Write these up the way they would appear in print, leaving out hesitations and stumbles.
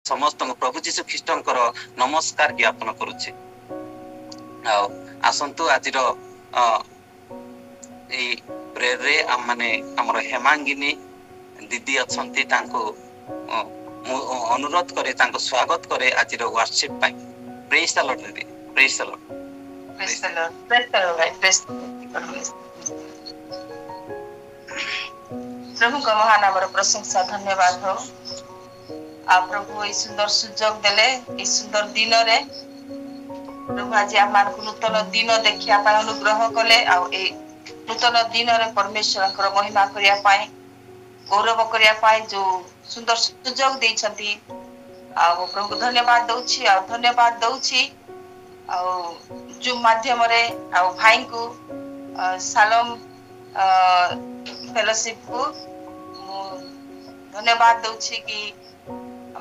समस्त प्रभु जीशु ख्रीष्टंकर नमस्कार ज्ञापन करुचे। आसंतु आज प्रेयर रे माने हमर हेमांगिनी दीदी अछंती तांको अनुरोध करे तांको स्वागत करे आज वर्शिप पाई। प्रेज द लॉर्ड दीदी, praise the lord, praise the lord, praise the lord, praise प्रभु का महान नाम प्रशंसा धन्यवाद हो। आप प्रभु ये सुंदर सुजोग देले ये सुंदर दिन रे प्रभु आज आमान को नूतन दिन देखिया पाए अनुग्रह कले आ ए नूतन दिन रे परमेश्वर महिमा करिया पाए गौरव करिया पाए जो सुंदर सुजोग दे छथि आ प्रभु धन्यवाद दउछि आ धन्यवाद दउछि आ जो माध्यम रे आ भाई को सालम फेलोशिप को धन्यवाद दउछि कि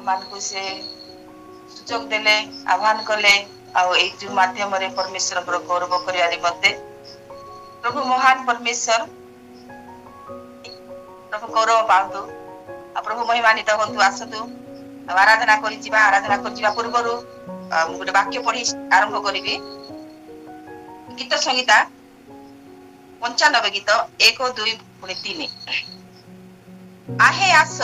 मान को से सुजोग देले आह्वान कले आ ए जो माध्यम रे परमेश्वर को गौरव करिया निमंते प्रभु महान परमेश्वर प्रभु गौरव पातु आ प्रभु महिमानित होतु आसतु आराधना करि जिबा। आराधना करि जिबा पूर्वरु मु गोटे वाक्य पढि आरंभ करिबी। गीत संगीता 95 गीत 1 2 3। आहे आस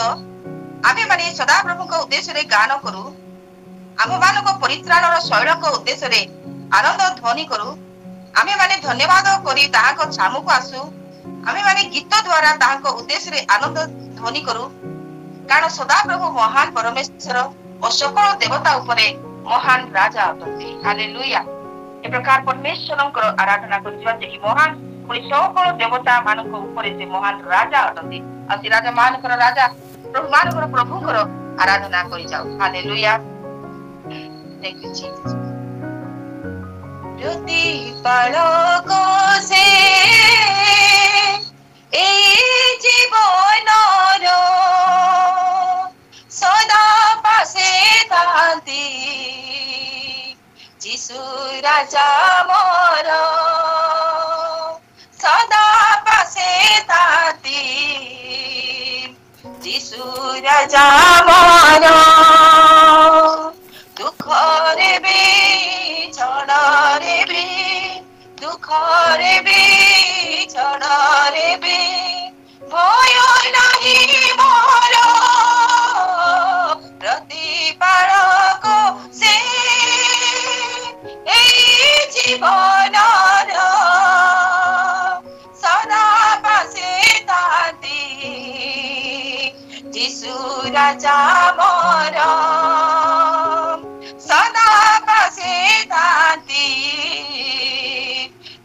आमे माने सदा प्रभु को उद्देश्य रे गान करू, आम मान को परित्राणर शैल को उद्देश्य रे आनंद ध्वनि करू। आमे माने धन्यवाद करी ताहा को छामु को आसु, आमे माने गीत द्वारा ताहा को उद्देश्य रे आनंद ध्वनि करू। कारण सदा प्रभु महान परमेश्वर और सकल देवता उपरे महान राजा अटंती। हालेलुया। ए प्रकार परमेश्वरंकर आराधना करिबा जे महान पुनि सकल देवता मानक उपरे से महान राजा अटंती। आ से राजा मानकर राजा प्रभु मानकर प्रभुकर आराधना करि जाऊ। हालेलुया। Thank you Jesus. प्रतिपालक से ए जीवनर सदा पासे थांती जीसु राजा मोर, सदा पासे थांती जीसु राजा मोर। दुख रे भी छड़ रे भी, दुख रे भी छड़ रे भी भय नहीं मोर। प्रतिपालक से ए जीवनर सदा पासे थांती जीसु राजा मोर, सदा पासे थांती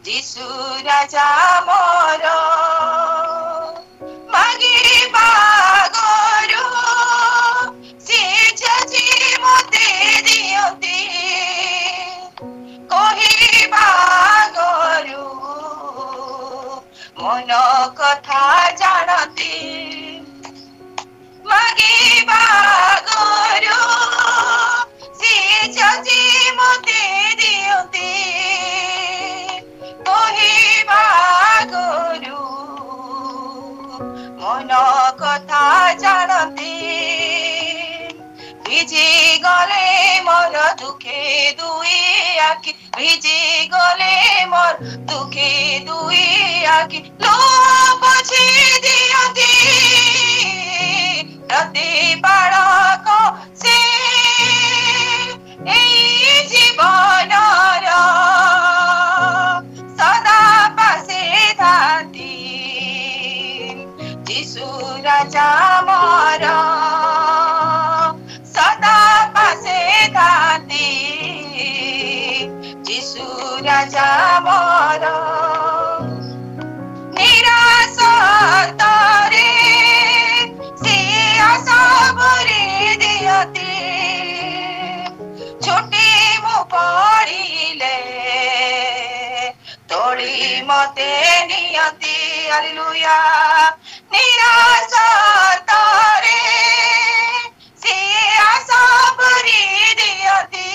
जीसु राजा मोर। मागे बागरू से जजी मते दियंती, कही बागरू मन कथा जानती। मागे बागरू से जजी मते दियंती, कही बागरू मन कथा जानती। भिजी गले मोर दुखे दुई आखि, भिजी गले मोर दुखे दुई आखि लो पोछि दियंती। प्रतिपालक से ए जीवनर सदा पासे थांती जीसु राजा मोर, सदा पासे थांती जीसु राजा मोर। निराश तरे से आशा भरी दियती, छोटी मु पड़िले तोड़ी मते नियती। हालेलुया। निराश तरे से आशा भरी दियती,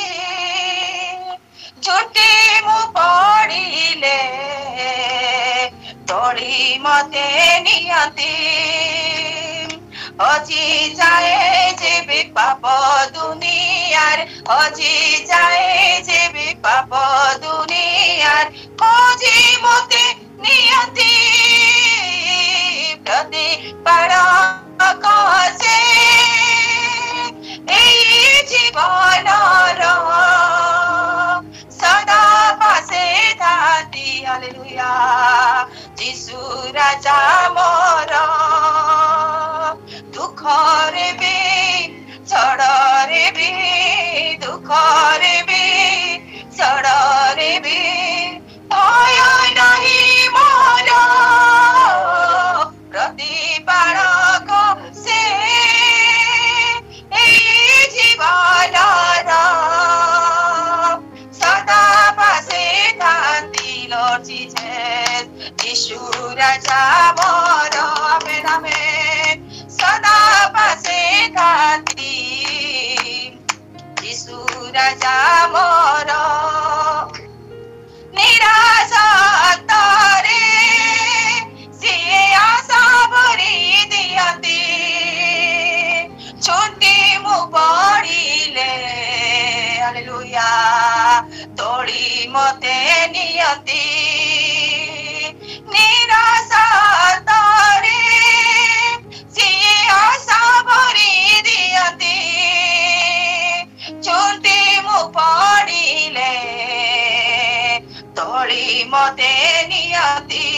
छोटी मु पड़िले तोड़ी मते नियती। হজি যায় যে পাপ দুনিয়ার হজি যায় যে পাপ দুনিয়ার খোঁজি মতে নিয়তি প্রতিপালক সে এই জীবনর সদা পাশে থাকি হালেলুয়া যিশু রাজা মোর দুঃখরে বি ঝড়রে বি দুঃখরে বি ঝড়রে বি ভয় নাহি মোর প্রতিপালক সে এই জীবনর সদা পাশে থাকি Lord Jesus যিশু রাজা মোর আমেন আমেন সদা পাশে থাকি যিশু রাজা মোর নিরাশান্তরে সিଏ আশা ভরি দিয়ନ୍ତି ଛୁଟି ମୁଁ ପଡ଼ିଲେ ହାଲେଲୁୟା ତୋଳି ମତେ ନିୟନ୍ତି ନିରାଶାନ୍ତରେ ସିଏ ଆଶା ଭରି ଦିଅନ୍ତି ଛୁଟି ମୁଁ ପଡ଼ିଲେ ତୋଳି ମତେ ନିୟନ୍ତି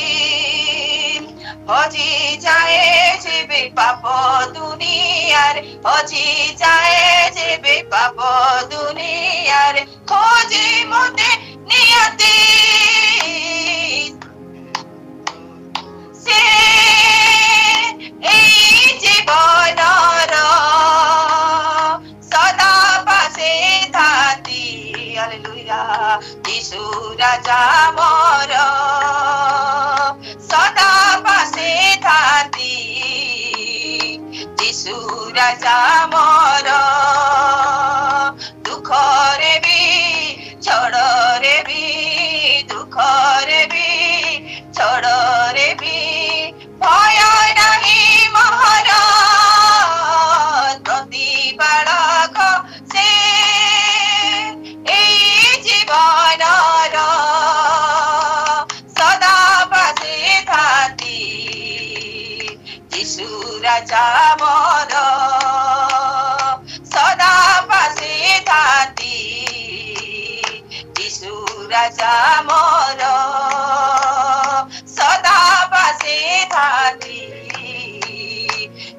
হজি যায় যেবে পাপ দুনিয়ার হজি যায় যেবে পাপ দুনিয়ার খোঁজি মতে নিয়তি সে এই জীবনর সদা পাশে থাকি হালেলুয়া যিশু রাজা মোর সদা পাশে থাকি যিশু রাজা মোর দুঃখরে বি ঝড়রে বি দুঃখরে বি ঝড়রে বি ভয় নাহি মোর প্রতিপালক সে এই জীবনর সদা পাশে থাকি যিশু রাজা মোর সদা পাশে থাকি যিশু রাজা মোর সদা পাশে থাকি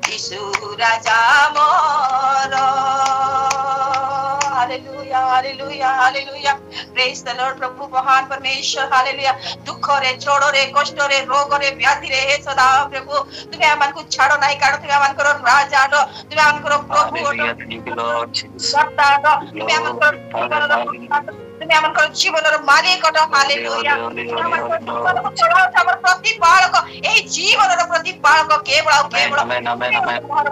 যিশু রাজা মোর hallelujah hallelujah hallelujah praise the lord प्रभु महान परमेश्वर हालेलुया दुख रे छोड़ो रे कष्ट रे रोग रे व्याधि रे हे सदा प्रभु तुम्हें मन को छाड़ो नहीं काढो तुम्हें मन करो राज आडो तुम्हें मन करो प्रभु तुम्हें मन करो তুমি আমার জীবনের মালিক অটো হালেলুয়া আমার প্রতিপালক এই জীবনের প্রতিপালক কেবল কেবল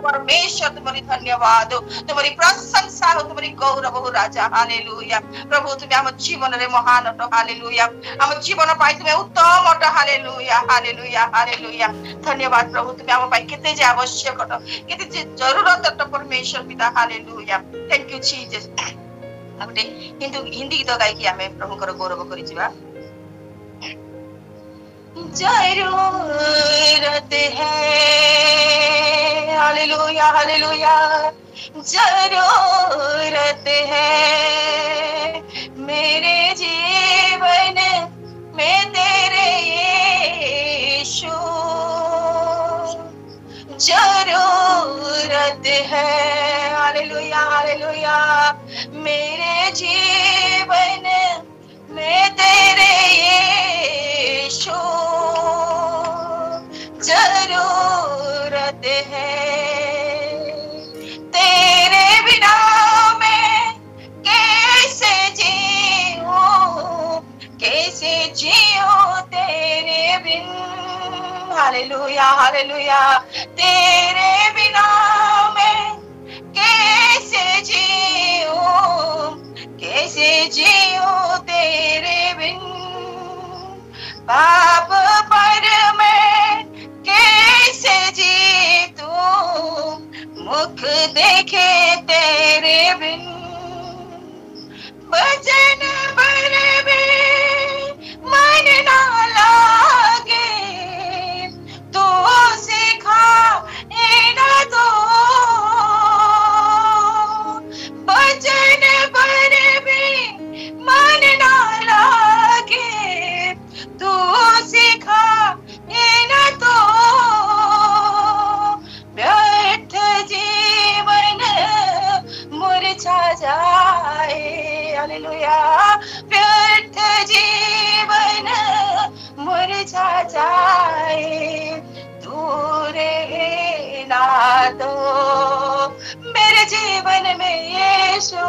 परमेश्वर तुम्हारी धन्यवाद तुम्हारी प्रशंसा हो तुम्हारी गौरव हो राजा हालेलुया प्रभु तुम्हें आम जीवन रे महान अट हालेलुया आम जीवन पाई तुम्हें उत्तम अट हालेलुया हालेलुया हालेलुया धन्यवाद प्रभु तुम्हें आम पाई केते जे आवश्यक अट केते जे जरूरत अट परमेश्वर पिता hallelujah thank you Jesus Amte Hindi गीत गाई कि आमे प्रभु कर गौरव करि जिबा जरूरत है हालेलुया हालेलुया जरूरत है मेरे जीवन में तेरे यीशु जरूरत है हालेलुया हालेलुया मेरे जीवन में तेरे यीशु जरूरत है तेरे बिना मैं कैसे जीऊं तेरे बिन हालेलुया हालेलुया तेरे बिना मैं कैसे जीऊं तेरे बिन पाप पर मैं कैसे जीतूं देखे तेरे बिन, वचन पर भी मन ना लागे, तू सिखा ना तो, वचन पर भी मन ना लागे, तू सिखा ना तो, व्यर्थ जीवन मुरझा जाए, हालेलुया, व्यर्थ जीवन मुरझा जाए, दूर है ना तो मेरे जीवन में यीशु,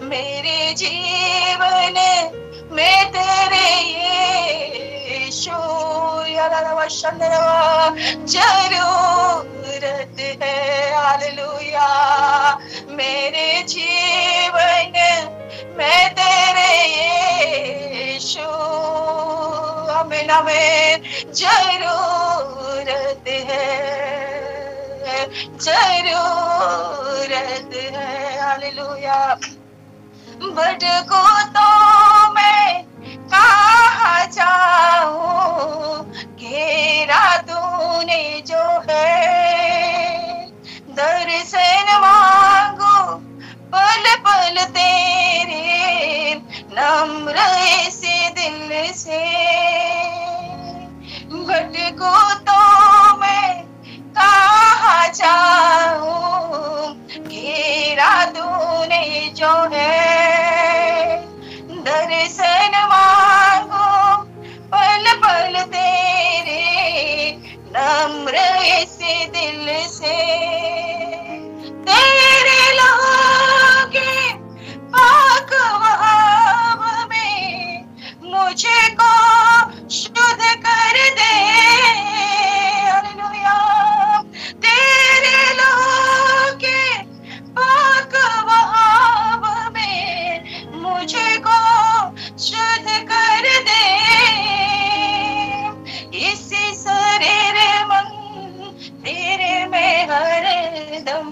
मेरे जीवन में तेरे यीशु जरूरत है, हालेलुया, मेरे जीवन में तेरे यीशु, आमीन आमीन, जरूरत है, जरूरत है, हालेलुया। भटको तो मैं कहाँ जाऊं, घेरा तूने जो है, दर्शन मांगो पल पल तेरे, नम्र से दिल से, भटको तो मैं कहाँ जाऊं, घेरा तूने जो है, दर्शन मांगो पल पल तेरे, नम्र से दिल से, तेरे लागे पाक वहाब में मुझे को शुद्ध कर दे, हालेलुया, तेरे लागे पाक वहाब में मुझे को शुद्ध कर दे, इसी शरीर मन तेरे में हरदम,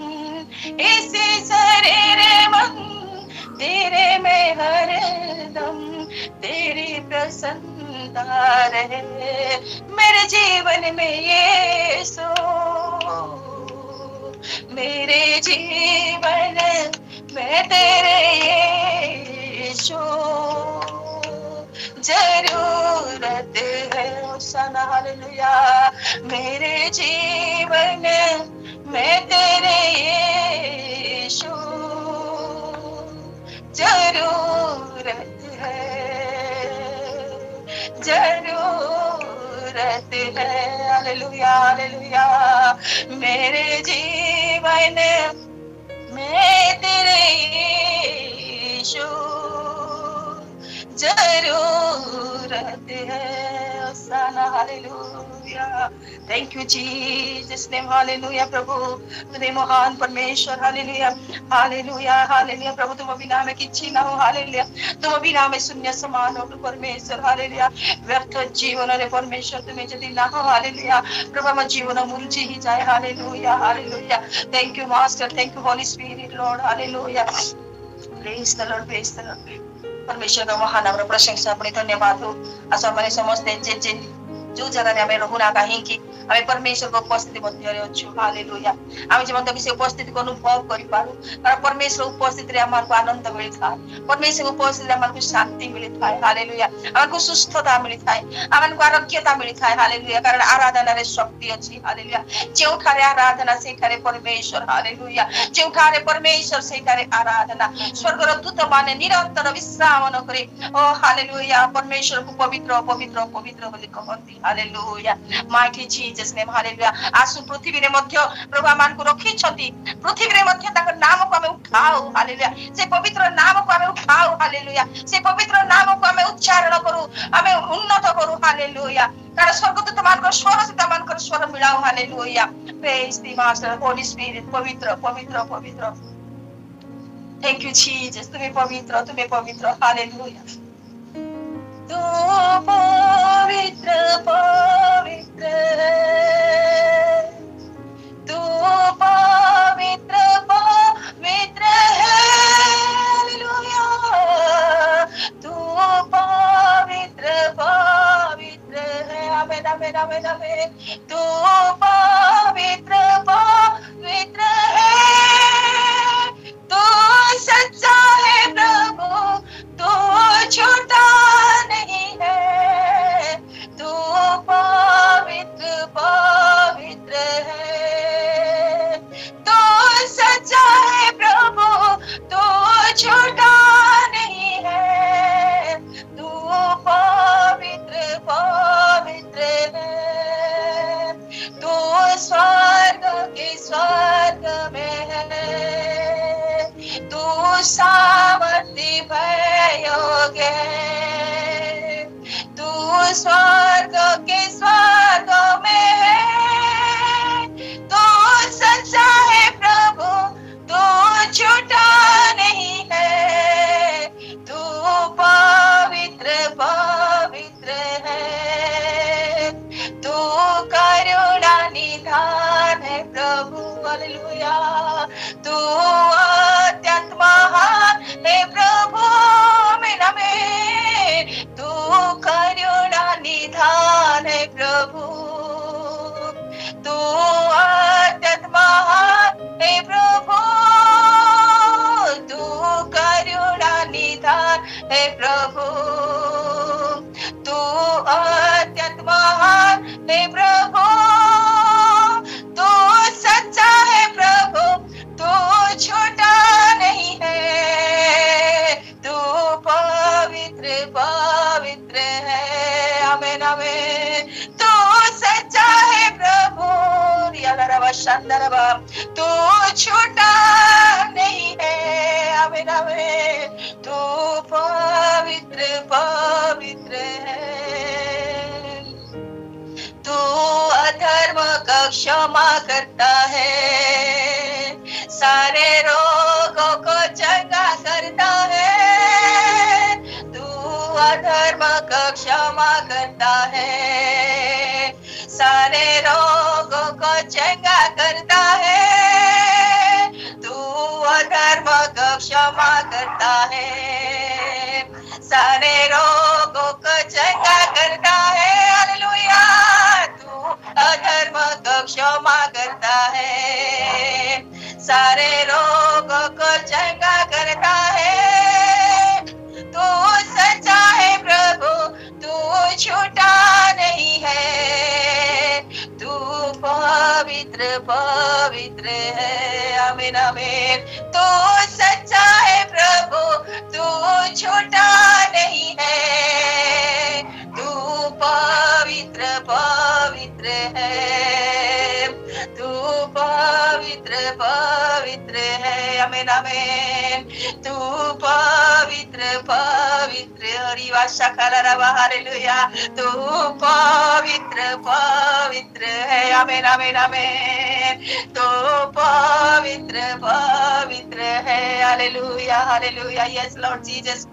इसी शरीर मन तेरे में हरदम, तेरी प्रसन्नता रहे मेरे जीवन में यीशु, मेरे जीवन में तेरे यीशु जरूरत है, होशाना, हालेलुया, मेरे जीवन में तेरे यीशु जरूरत है, जरूरत है, हालेलुया, हालेलुया, मेरे जीवन में तेरे यीशु जरूरत है, hosanna, hallelujah, thank you Jesus name, hallelujah, प्रभु तुझे महान परमेश्वर, हालेलुया, हालेलुया, हालेलुया, प्रभु तुम बिना में किछि ना हो, हालेलुया, तुम बिना में शून्य समान हो परमेश्वर, हालेलुया, व्यर्थ जीवन रे परमेश्वर तुम्हें यदि ना हो, हालेलुया, प्रभु हम जीवन मुरझी ही जाए, hallelujah, hallelujah, thank you master, thank you Holi spirit Lord, hallelujah, praise the lord, praise the Lord, परमेश्वर का महान नाम प्रशंसा अपनी धन्यवाद हो, आशा मैंने समझते जे जो जगह आम रहुना कहीं आम परमेश्वर को उपस्थिति मध्य अच्छु, हालेलुया, आम जब से उपस्थिति को अनुभव कर पारू, कारण परमेश्वर उपस्थिति आमको आनंद मिलता है, परमेश्वर उपस्थिति आमको शांति मिलता है, हालेलुया, आमको सुस्थता मिलता है, आमको आरोग्यता मिलता है, हालेलुया, कारण आराधना रे शक्ति अच्छी, हालेलुया, जोठारे आराधना सेठारे परमेश्वर, हालेलुया, जोठारे परमेश्वर सेठारे आराधना, स्वर्गर दूत माने निरंतर विश्राम न करे, ओ हालेलुया, परमेश्वर को पवित्र पवित्र पवित्र बोली कहती, hallelujah, mighty Jesus name, hallelujah, आसु पृथ्वी रे मध्य प्रभु मान को रखी छथि, पृथ्वी रे मध्य ताकर नाम को हमें उठाओ, हालेलुया, से पवित्र नाम को हमें उठाओ, हालेलुया, से पवित्र नाम को हमें उच्चारण करू, हमें उन्नत करू, हालेलुया, कारण स्वर्गदूत मान को स्वर से मान को स्वर मिलाओ, hallelujah, praise the master Holi spirit, पवित्र पवित्र पवित्र, थैंक यू जीसस, तुम्हें पवित्र, हालेलुया, तू पवित्र पवित्र, तू तू पवित्र पवित्र है, तू सच्चा है प्रभु, तू झूठा नहीं है, तू पवित्र पवित्र है, तू सच्चा है प्रभु, तू झूठा नहीं है, तू पवित्र पवित्र है, तू स्वर्ग के स्वर्ग में है, तू सामर्थ्य भय योग्य है, तू स्वर्ग के स्वर्ग में है, तू सच्चा है प्रभु, तू झूठा नहीं है, तू पवित्र पवित्र है, तू करुणा निधान है प्रभु, हालेलुया, तू अत्यंत महान है प्रभु, आमीन आमीन, तू करुणा निधान है प्रभु, तू अत्यंत महान है प्रभु, तू करुणा निधान है प्रभु, तू अत्यंत महान है प्रभु, तू सच्चा है प्रभु, तू झूठा नहीं है, तू पवित्र पवित्र है, आमीन आमीन, तू सच्चा है प्रभु, तू झूठा नहीं है, आमीन आमीन, तू पवित्र पवित्र है, तू अधर्म का क्षमा करता है, सारे रोगों को चंगा करता है, तू अधर्म का क्षमा करता है, सारे रोगों को चंगा करता है, तू अधर्म को क्षमा करता है, सारे रोगों को चंगा करता है, हालेलुया, तू अधर्म को क्षमा करता है, सारे रोगों को चंगा करता है, तू सच्चा है प्रभु, तू झूठा नहीं है, तू पवित्र पवित्र है, आमीन आमीन, तू सच्चा है प्रभु, तू झूठा नहीं है, तू पवित्र पवित्र है, तू पवित्र पवित्र है, आमीन आमीन, तू पवित्र पवित्र, हरिवा शखरवा, हालेलुया, तू पवित्र पवित्र है, आमीन आमीन आमीन, तू पवित्र पवित्र है, hallelujah hallelujah, yes Lord Jesus,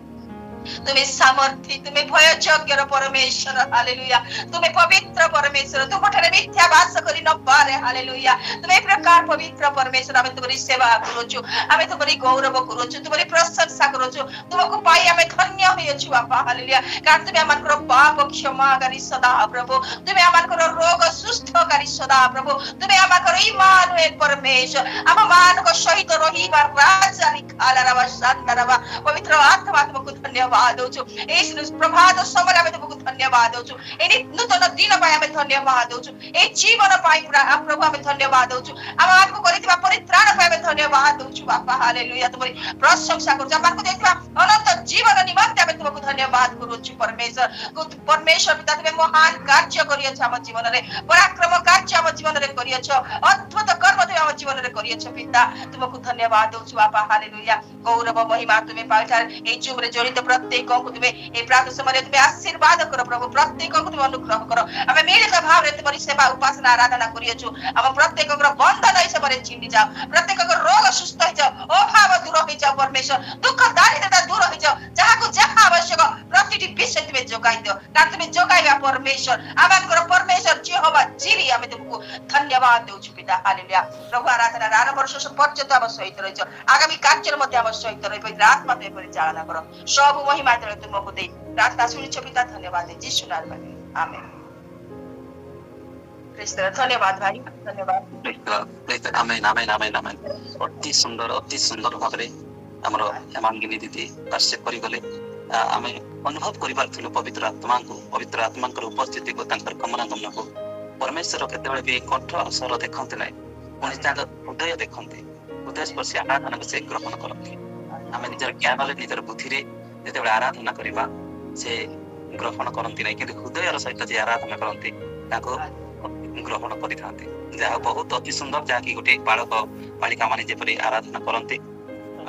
तुम्हें सामर्थ्य, तुम्हें भययोग्य परमेश्वर, हालेलुया, तुम्हें पवित्र परमेश्वर, तुम ठारे मिथ्या भाष करि न पारे, हालेलुया, तुम्हें प्रकार पवित्र परमेश्वर, आमे तुम्हारी सेवा करूछु, आमे तुम्हारी गौरव करूछु, तुम्हारी प्रशंसा करूछु, तुमको पाई आमे धन्य होइछु बापा, हालेलुया, कारण तुम्हें आमानकर पाप क्षमाकारी सदा प्रभु, तुम्हें आमानकर रोग सुस्थकारी सदा प्रभु, तुम्हें आमानकर इम्मानुएल परमेश्वर, आम मानको सहित रहिबा राजा निखालरवा शान्तरवा, पवित्र आत्मा तुमको धन्यवाद दौछु, यस प्रभात समय आमे तुमको धन्यवाद दौछु, एनी नूतन दिन पाई आमे धन्यवाद दौछु, ए जीवन पाई प्रभु आमे धन्यवाद दौछु, आमानको गरिदिबा परित्राण पाई आमे धन्यवाद दौछु बापा, हालेलुया, तुम्हारी प्रशंसा करूछु, आमानको दिदिबा अनंत जीवन निमित्त आमे तुमको धन्यवाद करूछु परमेश्वर, परमेश्वर पिता तुमे महान कार्य गरियछ आम जीवन रे, पराक्रम कार्य आम जीवन रे गरियछ, अद्भुत कर्म तुमे आम जीवन रे गरियछ पिता, तुमको धन्यवाद दौछु बापा, हालेलुया, गौरव महिमा तुमे पाइठार ए जुम रे जड़ित प्रत्येक को तुमे ए प्रातः समय तुमे आशीर्वाद करो प्रभु, प्रत्येक को तुमे अनुग्रह करो, आमे मिलित भाव रे तुम्हारी सेवा उपासना आराधना करियछु, आम प्रत्येक को बंधन ऐसे बरे छिंडी जाओ, प्रत्येक को रोग सुस्थ हो जाओ, अभाव दूर हो जाओ परमेश्वर, दुख दारिद्रता दूर हो जाओ, जहाँ को जहाँ आवश्यक प्रतिटी विषय तुमे जोगाई दियो, कारण तुमे जोगाइबा परमेश्वर, आमानकर परमेश्वर जेहोवा जिरी, आमे तुमको धन्यवाद देउछु पिता, हालेलुया, प्रभु आराधना आरंभ वर्ष पर्यंत आम सहित रहिछ, आगामी कार्य मध्ये आम सहित रहि पवित्र आत्मा तुमे परिचालना करो, सब महिमा तुमको दे, प्रार्थना सुनिछ पिता, धन्यवाद दे, यीशु नाम में आमेन। Praise the Lord. धन्यवाद भाई, धन्यवाद। आमेन आमेन आमेन आमेन। अति सुंदर भाବରେ ଆମର ହେମାଙ୍ଗିନୀ ଦିଦି ପାର୍ଶ୍ଵ କରିଗଲେ। ଆମେ ଅନୁଭବ କରିପାରୁଥିଲୁ ପବିତ୍ର ଆତ୍ମାଙ୍କର ଉପସ୍ଥିତିକୁ, ତାଙ୍କର ଗମନାଗମନକୁ। ପରମେଶ୍ୱର କେତେବେଳେ ବି କଣ୍ଠ ସ୍ୱର ଦେଖନ୍ତି ନାହିଁ, ପୁଣି ତାଙ୍କ ହୃଦୟ ଦେଖନ୍ତି। ହୃଦୟ ସ୍ପର୍ଶୀ ଆରାଧନାକୁ ସେ ଗ୍ରହଣ କରନ୍ତି। ଆମେ ନିଜର ଜ୍ଞାନରେ ନିଜର ବୁଦ୍ଧିରେ ଯେତେବେଳେ ଆରାଧନା କରିବା ସେ ଗ୍ରହଣ କରନ୍ତି ନାହିଁ, କିନ୍ତୁ ହୃଦୟର ସହିତ ଯେ ଆରାଧନା କରନ୍ତି ତାଙ୍କୁ ଗ୍ରହଣ କରିଥାନ୍ତି। ଯାହା ବହୁତ ଅତି ସୁନ୍ଦର, ଯାହାକି ଗୋଟେ ବାଳକ ବାଳିକା ମାନେ ଯେପରି ଆରାଧନା କରନ୍ତି,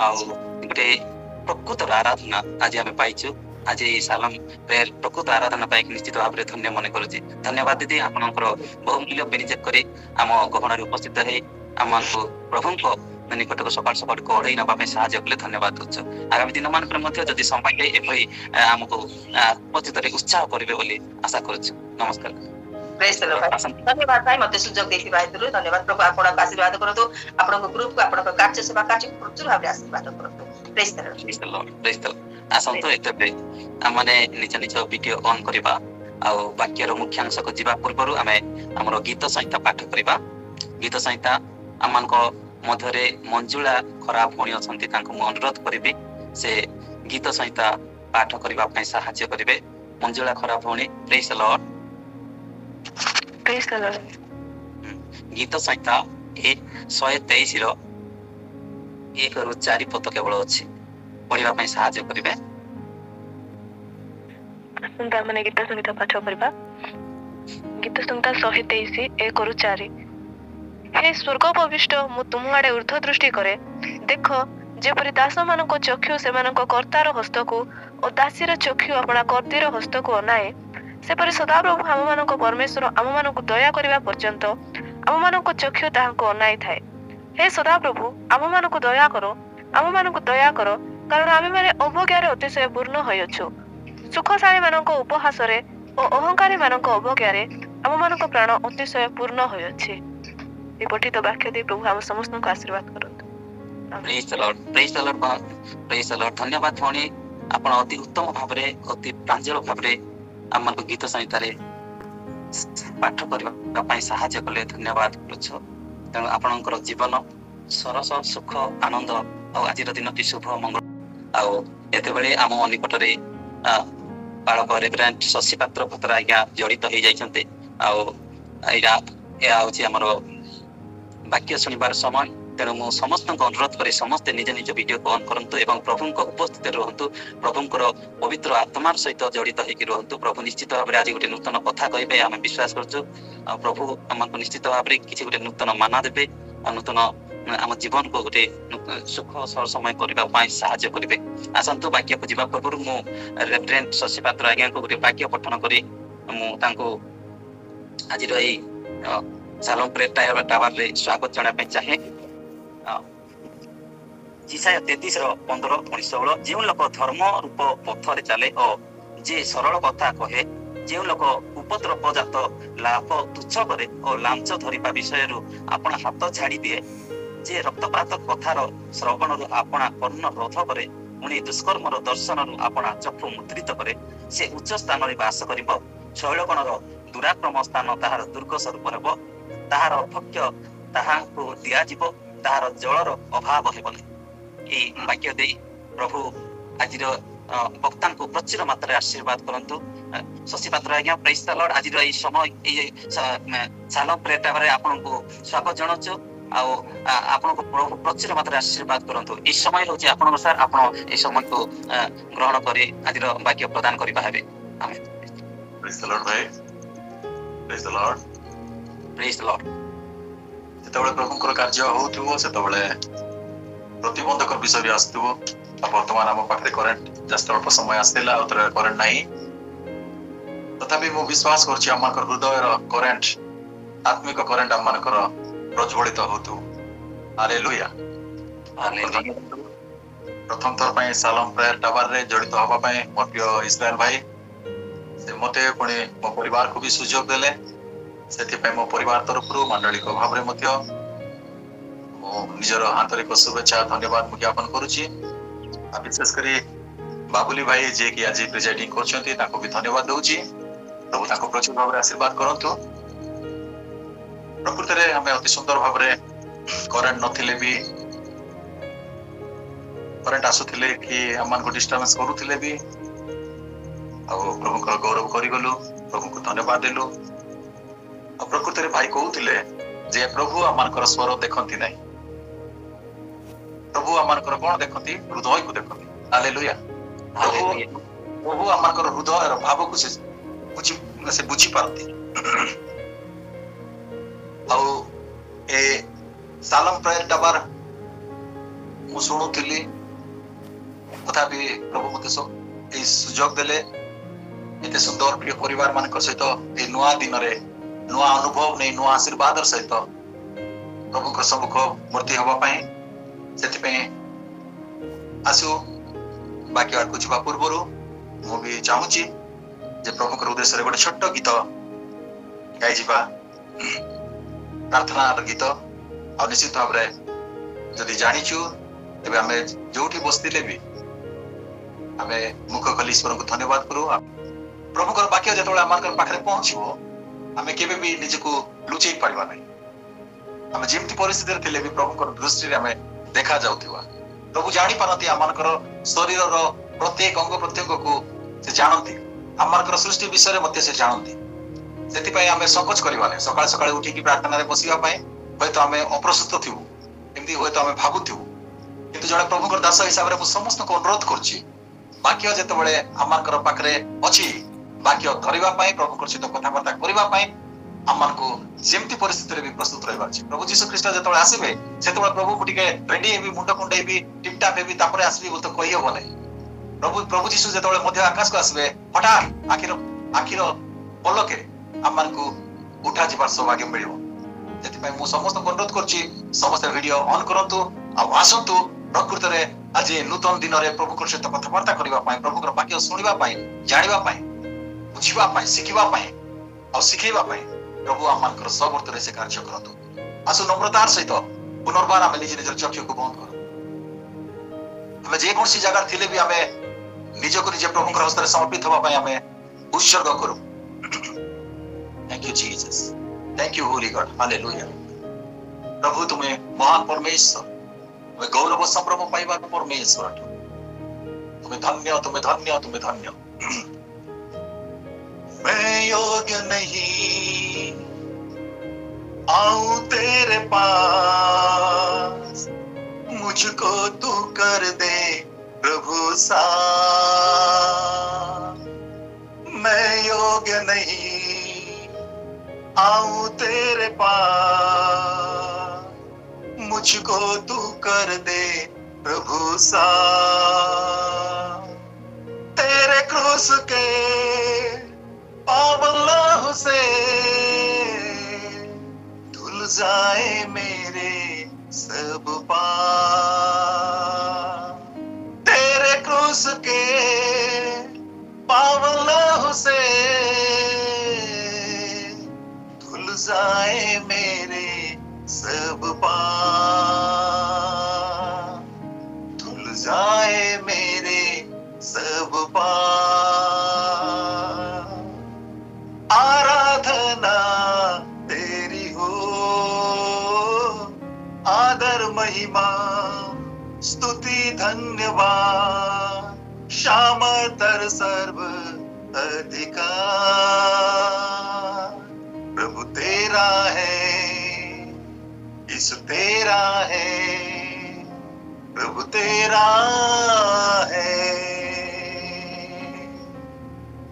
ଆଉ ଗୋଟେ ପ୍ରକୃତର ଆରାଧନା ଆଜି ଆମେ ପାଇଛୁ। ଆଜି ଏହି ସାଲମ ପ୍ରେୟର ପ୍ରକୃତ ଆରାଧନା ପାଇକି ନିଶ୍ଚିତ ଭାବରେ ଧନ୍ୟ ମନେ କରୁଛି। ଧନ୍ୟବାଦ ଦିଦି, ଆପଣଙ୍କର ବହୁମୂଲ୍ୟ ବିନିଯୋଗ କରି ଆମ ଗହଣରେ ଉପସ୍ଥିତ ହେଇ ଆମକୁ ପ୍ରଭୁଙ୍କ ନିକଟକୁ ସକାଳୁ କଢେଇ ନେବା ପାଇଁ ସାହାଯ୍ୟ କଲେ ଧନ୍ୟବାଦ ଦଉଛୁ। ଆଗାମୀ ଦିନ ମାନଙ୍କରେ ମଧ୍ୟ ଯଦି ସମୟ ପାଇବେ ଏଭଳି ଆମକୁ ଉପସ୍ଥିତରେ ଉତ୍ସାହ କରିବେ ବୋଲି ଆଶା କରୁଛୁ। ନମସ୍କାର। धन्यवाद भाई, मत सुजोग देखा धन्यवाद। प्रभु आपको आशीर्वाद करतु, आपन ग्रुप को आपन कार्य सेवा कार्य प्रचुर भाव आशीर्वाद करतु। Praise the lord. आसंतु एते आमने निज निज वीडियो ऑन करबा आउ वाक्यर मुख्यांश को जीवा पूर्व आमे हमरो गीत संहिता पाठ करबा। गीत संहिता आमनको मध्यरे मंजुला खराब होनी अछंती, तांको मु अनुरोध करबी से गीत संहिता पाठ करबा पय सहायता करिवे। मंजुला खराब होनी। Praise the lord. Praise the Lord. गीत संहिता 123 रो 1 ରୁ 4 पद केवल अछि, पढिबा पय सहायता करिवे। आसंता माने गीत संहिता पाठ करबा। गीत संहिता 123 1 ରୁ 4। हे स्वर्ग उपविष्ट मु तुम आडे ऊर्ध्व दृष्टि करे, देख जेपरि दास मानको चक्षु सेमानको कर्तार हस्तको ओ दासीर चक्षु अपना कर्तीर हस्तको अनाए, सेपरि सदाप्रभु आममानको परमेश्वर आममानको दया करिबा पर्यंत आममानको चक्षु ताहाको अनाई थाए। हे सदाप्रभु आममानको दया करो, कारण आमे माने अवज्ञारे अतिशय पूर्ण होयछु। सुखशाली मानको उपहासरे ओ अहंकारी मानको अवज्ञारे आममानको प्राण अतिशय पूर्ण होयछि। ए पठित वाक्य दे प्रभु हम समस्त को आशीर्वाद करत। Praise the lord. Praise the lord. Praise the Lord. धन्यवाद भणी, आपण अति उत्तम भाबरे अति प्रांजल भाबरे हमन गीत संहिता रे पाठ करबा पय सहायता कले धन्यवाद करछु। तेणु आपणकर जीवन सरस सुख आनंद और आज दिन की शुभ मंगल आउ एते बेले आम निकटरे बालक रेभरेंट शशि पात्र भतरा आज्ञा जड़ित हो जाइछन्ते। आउ एरा या होछि हमर वाक्य सुनिबार समय। तेणु मु समस्त अनुरोध करे समस्त निज निज वीडियो को ऑन करंतु एवं प्रभु को उपस्थित रहंतु। प्रभुंकर पवित्र आत्मार सहित जड़ित होइकि रहंतु। प्रभु निश्चित भाव आज गोटे नूतन कथा कहबे आम विश्वास करछु। प्रभु हमको निश्चित भाव किछि गोटे नूतन माना देबे, नूतन आम जीवन को गोटे सुख सर समय करबा पय सहायता करिवे। आसंतु वाक्य को जीवा पूर्व मु रेभरेंट शशि पात्र आज्ञा को गोटे वाक्य पठन करी मु तांको आज रही सालों प्रेयर टावर रे स्वागत जणा पे चाहे। जिसाया 33:15-16 जो लोक धर्म रूप पथरे चले और जे सरल कथा कहे, जो लोक उपद्रवजात लाभ तुच्छ करे और लांच धरिबा विषय आपण हाथ छाड़ी दिए, जे रक्तपात कथार श्रवण आपणा कर्ण रोध करे, पुणी दुष्कर्मर दर्शन आपणा चक्षु मुद्रित करे, से उच्च स्थान रे वास करिब, शैलगणर दुराक्रम स्थान ताहार दुर्ग स्वरूप हेब, ताहार अभक्ष्य ताहाको दियाजिब, ताहार जलर अभाव हेबनि। ए वाक्य दे प्रभु आज वक्ता को प्रचुर मात्रा आशीर्वाद करंतु। शशि पात्र आज्ञा प्रेज द लॉर्ड। आज समय सालों प्रेयर टावर आपन को स्वागत जणाउछु। आपन को प्रभु प्रचुर मात्रा आशीर्वाद करंतु। ए समय होछि आपन सर आपन ए समय को ग्रहण करे आज वाक्य प्रदान करिबा हेबे। आमेन। प्रेज द लॉर्ड भाई। Praise the lord. Praise the lord. जेतबेले प्रभुंकर कार्य होउथुबो सेतबेले प्रतिबंधक विषय भी आसुथुबो। वर्तमान आम पाखे करेंट जस्ट अल्प समय आसला करेंट नहीं, तथापि मु विश्वास करछि आमकर हृदय करेंट आत्मिक करेंट आमकर प्रज्वलित होतु। हालेलुया। प्रथम थर पय सालम प्रेयर टावर रे जड़ित होबा पय मोर प्रिय इस्राएल भाई से मते पुणी मो परिवार को भी सुजोग देले। सेति पय मो परिवार तरफरु मंडलिक भाव रे मध्य निजर आंतरिक शुभेच्छा धन्यवाद मु ज्ञापन करूछि। विशेष करी बाबुली भाई जे कि आज प्रेजाइडिंग करछन्ती ताको भी धन्यवाद दउछि। प्रभु ताको प्रचुर भाव रे आशीर्वाद करंतु। प्रकृति रे हमें अति सुंदर भाव रे करेंट नथिले भी करेंट आसुथिले कि हमन को डिस्टर्बेंस करूथिले भी आ प्रभु को गौरव करी गलु प्रभु को धन्यवाद देलु आ प्रकृति रे भाई कहउथिले जे प्रभु हमनकर स्वर देखंती नहीं प्रभु हमनकर कोन देखंती हृदय को देखंती हालेलुया प्रभु हमनकर हृदय रो भाव को से बुझी पारती आ ए सालम प्रेयर टावर मु सुनुथिली तथापि प्रभु मते ए सुजोग देले एते सुंदर प्रिय परिवार मान सहित ए नुआ दिन रे नुआ अनुभव नै नुआ आशीर्वाद सहित प्रभु को सम्मुख मूर्ति हवा पाए सेति पे आसु बाकी आड़ को जीवा पूर्वरु मु भी चाहूची जे प्रभु को उद्देश्य रे गोटे छोट गीत गाई जीवा प्रार्थना गीत और निश्चित भाव रे जदि जानिछु तबे हमें जोठी बसतिले भी हमें मुख खोली ईश्वर को धन्यवाद करू प्रभु को वाक्य जतोळे आमानकर पाखरे पहुंचीबो हमें केबे भी निज को लुचेई पारिबा नै हमें जेमती परिस्थिति रे थिले भी प्रभु को दृष्टि रे हमें देखा जाउथिबा प्रभु जानि पारती आमानकर शरीर रो प्रत्येक अंग प्रत्यंग को से जानती आमानकर सृष्टि विषय रे मते से जानती सेति पय हमें संकोच करबा नै सकाळ सकाळ उठी की प्रार्थना रे बसिबा पय होय तो हमें अप्रस्तुत थिबु एमती होय तो हमें भाबुथिबु किंतु जणे प्रभु को दास हिसाब रे मु समस्त को अनुरोध करछि वाक्य जेतेबेले आमानकर पाखरे अछि वाक्य धरिबा पय प्रभु को सहित कथा बार्ता करिबा पय आमान को जेमती परिस्थिति रे भी प्रस्तुत रहबा अछि प्रभु यीशु ख्रीष्ट जेतेबेले आसीबे सेतेबेले प्रभु को टिके रेडी हेबी मुंड कुंडे भी टिपटाप हेबी तापरे आसीबी बोल तो कहि हो नै प्रभु यीशु जेतेबेले मध्य आकाश को आसीबे हठात आखिर पलके आमान को उठा जिबार सौभाग्य मिलिबो जेति पय मु समस्त को अनुरोध करछि समस्त वीडियो ऑन करंतु आ आसंतु प्रकृति रे आज नूतन दिन रे प्रभु को सहित कथा बार्ता करिबा पय प्रभु को वाक्य सुनिबा पय जानिबा पय बुझिबा पय सिखिबा पय और सिखैबा पय प्रभु आमानकर सबर्थ रे से कार्य करंतु आसु नम्रतार सहित पुनर्बार हमें निज निज चक्षु को बंद करू हमें जे कोनसी जगह थिले भी हमें निज को निज प्रभु के हस्त रे समर्पित होबा पय हमें उत्सर्ग करू thank you Jesus thank you holy God hallelujah प्रभु तुम्हें महान परमेश्वर तुम्हें गौरव संभ्रम पाइबा परमेश्वर तुम्हें धन्य तुम्हें धन्य तुम्हें धन्य मैं योग्य नहीं आऊं तेरे पास मुझको तू कर दे प्रभु सा मैं योग्य नहीं आऊं तेरे पास मुझको तू कर दे प्रभु सा तेरे क्रूस के पावन लहू से धुल जाए मेरे सब पाप तेरे क्रूस के पावन लहू से धुल जाए मेरे सब पाप धुल जाए मेरे सब पाप आराधना तेरी हो आदर महिमा स्तुति धन्यवाद शामतर सर्व अधिकार प्रभु तेरा है यीशु तेरा है प्रभु तेरा है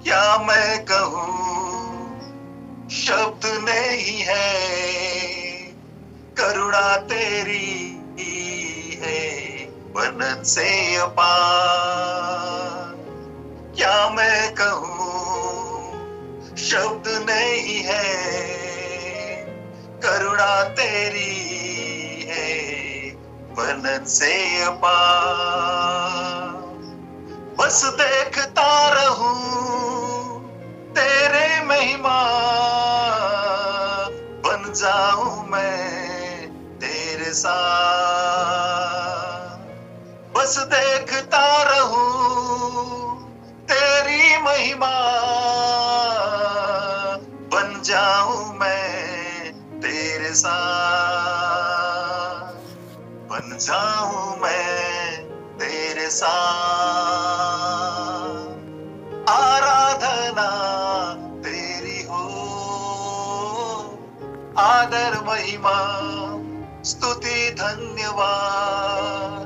क्या मैं कहूँ शब्द नहीं है करुणा तेरी है वर्णन से अपार क्या मैं कहूँ शब्द नहीं है करुणा तेरी है वर्णन से अपार बस देखता रहूं तेरे महिमा बन जाऊं मैं तेरे साथ बस देखता रहूं तेरी महिमा बन जाऊं मैं तेरे तेरे साथ, बन जाऊं मैं तेरे साथ, आराधना तेरी हो, आदर महिमा स्तुति धन्यवाद,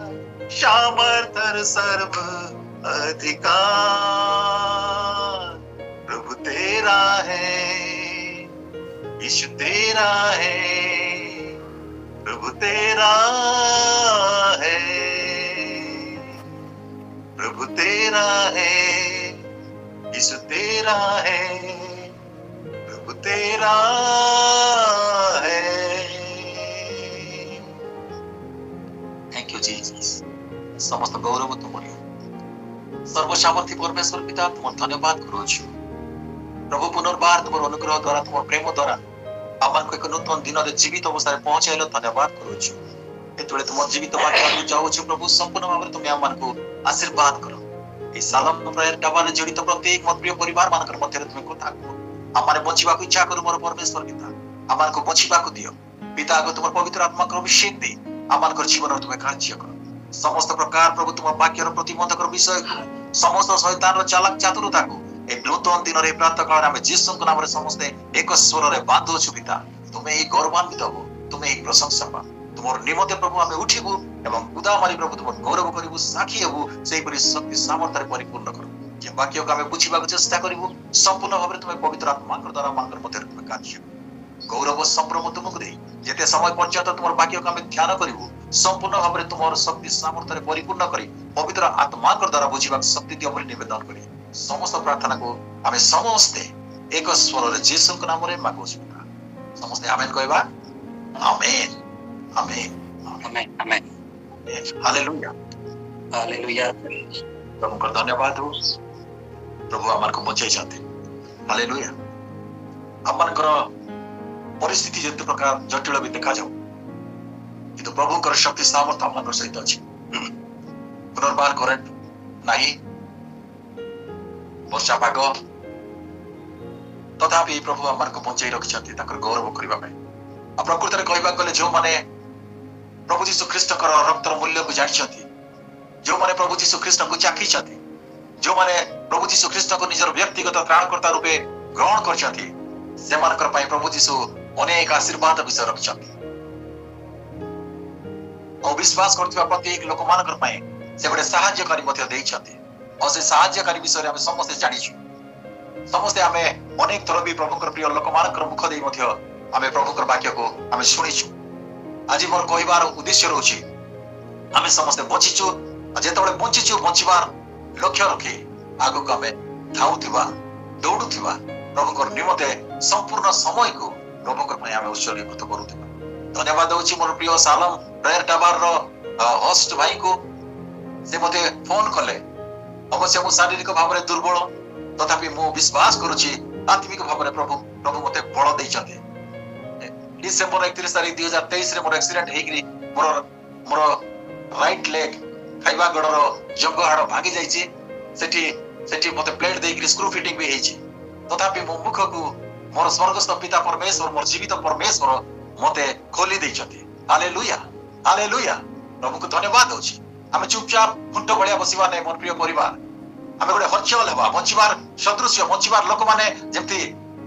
सामर्थ्य सर्व अधिकार प्रभु तेरा है, यीशु तेरा है, प्रभु तेरा है, प्रभु तेरा है, यीशु तेरा है, प्रभु तेरा है। Thank you Jesus. समस्त गौरव तुमरी सर्वसामर्थ्य परमेश्वर पिता तुम धन्यवाद करुछु प्रभु। पुनर्बार तुम अनुग्रह द्वारा तुम प्रेम द्वारा आमको एक नूतन दिन जीवित अवस्था पहुंचाइल धन्यवाद करुछु। एतबेले तुम जीवित वाक्य जाऊछु प्रभु संपूर्ण भाव तुम आमको आशीर्वाद करो। ए सालम प्रेयर टावर जड़ित प्रत्येक मत प्रिय परिवार मानकर मध्य तुम कथा कहो। आमारे बचिबा को इच्छा करू मोर परमेश्वर पिता, आमको बचिबा को दियो पिता को तुम पवित्र आत्मा को अभिषेक दे आमको जीवन तुम कार्य करो। समस्त प्रकार प्रभु तुम वाक्यर प्रतिबंधक विषय समस्त शैतान चालाक चातुरता को ए नूतन दिन रे प्रातः काल आमे यीशु के नाम रे समस्त एक स्वर रे बांधो छु पिता। तुमे ए गौरवान्वित हो, तुमे एक प्रशंसा पा तुमर निमते प्रभु आमे उठिबु एवं उदा मारी प्रभु तुम गौरव करिबु साखी हेबु सेही परि शक्ति सामर्थ्य रे परिपूर्ण करो। जे वाक्य को आमे बुझिबा को चेष्टा करिबु संपूर्ण भाव रे तुमे पवित्र आत्मा के द्वारा मानकर मते तुमे कार्य गौरव संभ्रम तुमको दे जेते समय पर्यंत तुमर वाक्य को आमे ध्यान करिबु संपूर्ण भाव रे तुमर शक्ति सामर्थ्य रे परिपूर्ण करी पवित्र आत्मा के द्वारा बुझिबा शक्ति दियो बोली निवेदन करी। समस्त प्रार्थना को आमे समस्त एक स्वर रे यीशु के नाम रे मांगो छु। समस्त आमेन कहबा आमेन आमेन आमेन आमेन हालेलुया हालेलुया। प्रभु का धन्यवाद हो प्रभु आमर को बचाई जाते। हालेलुया। आमर परिस्थिति जते प्रकार जटिल भी देखा जाऊ किंतु प्रभु कर शक्ति सामर्थ्य आमर सहित अछि। पुनर्बार करेंट नहीं वर्षा पाग तथापि प्रभु आमर को बचाई रखिछथि ताकर गौरव करबा पे। आ प्रकृति रे कहबा गले जो माने प्रभु यीशु ख्रीष्ट कर रक्तर मूल्य को जानिछथि, जो माने प्रभु यीशु ख्रीष्ट को चाखिछथि, जो माने प्रभु यीशु ख्रीष्ट को निजर व्यक्तिगत त्राणकर्ता रूपे ग्रहण करछथि से मानकर पई प्रभु यीशु अनेक आशीर्वाद विषय रखछथि। और विश्वास करथिबा प्रत्येक लोक मानकर पई से बडे सहायकारी मध्य देइछथि। और से सहायकारी विषय रे हम समस्त जानिछु। समस्त आमे अनेक थर भी प्रभु कर प्रिय लोक मानकर मुख देई मध्य आमे प्रभु कर वाक्य को आमे सुनिछु। आज मोर कहबार उद्देश्य रहउछि आमे समस्त बचिछु जेतबेले बंचिछु बंचिबार लक्ष्य रखी आगु को आमे धाउथिबा दौड़ुथिबा प्रभु कर निमते संपूर्ण समय को प्रभु कर पई आमे उत्सर्गीकृत करूथिबा। धन्यवाद दउछि मोर प्रिय सालम प्रेयर टावर रो होस्ट भाई को से मते फोन कले। अवश्य मु शारीरिक भाव रे दुर्बल तथापि मु विश्वास करूछि आत्मिक भाव रे प्रभु मते बल दैछथि। डिसेंबर 31 तारिख 2023 रे मोर एक्सीडेंट हेगिरी मोर राइट लेग खाइबा गडर जंग हाड़ भागी जाइछि। सेठी मते प्लेट देगिरी स्क्रू फिटिंग भी हेछि। तथापि मो मुख को मोर स्वर्गस्थ पिता परमेश्वर मोर जीवित परमेश्वर मते खोली दैछथि। Hallelujah hallelujah. प्रभु को धन्यवाद होछि। आमे चुपचाप खुंट बळिया बसिबा नै मोर प्रिय परिवार। आमे गोटे हलचल हेबा बंचिबार सदृश्य बंचिबार लोक माने जेमति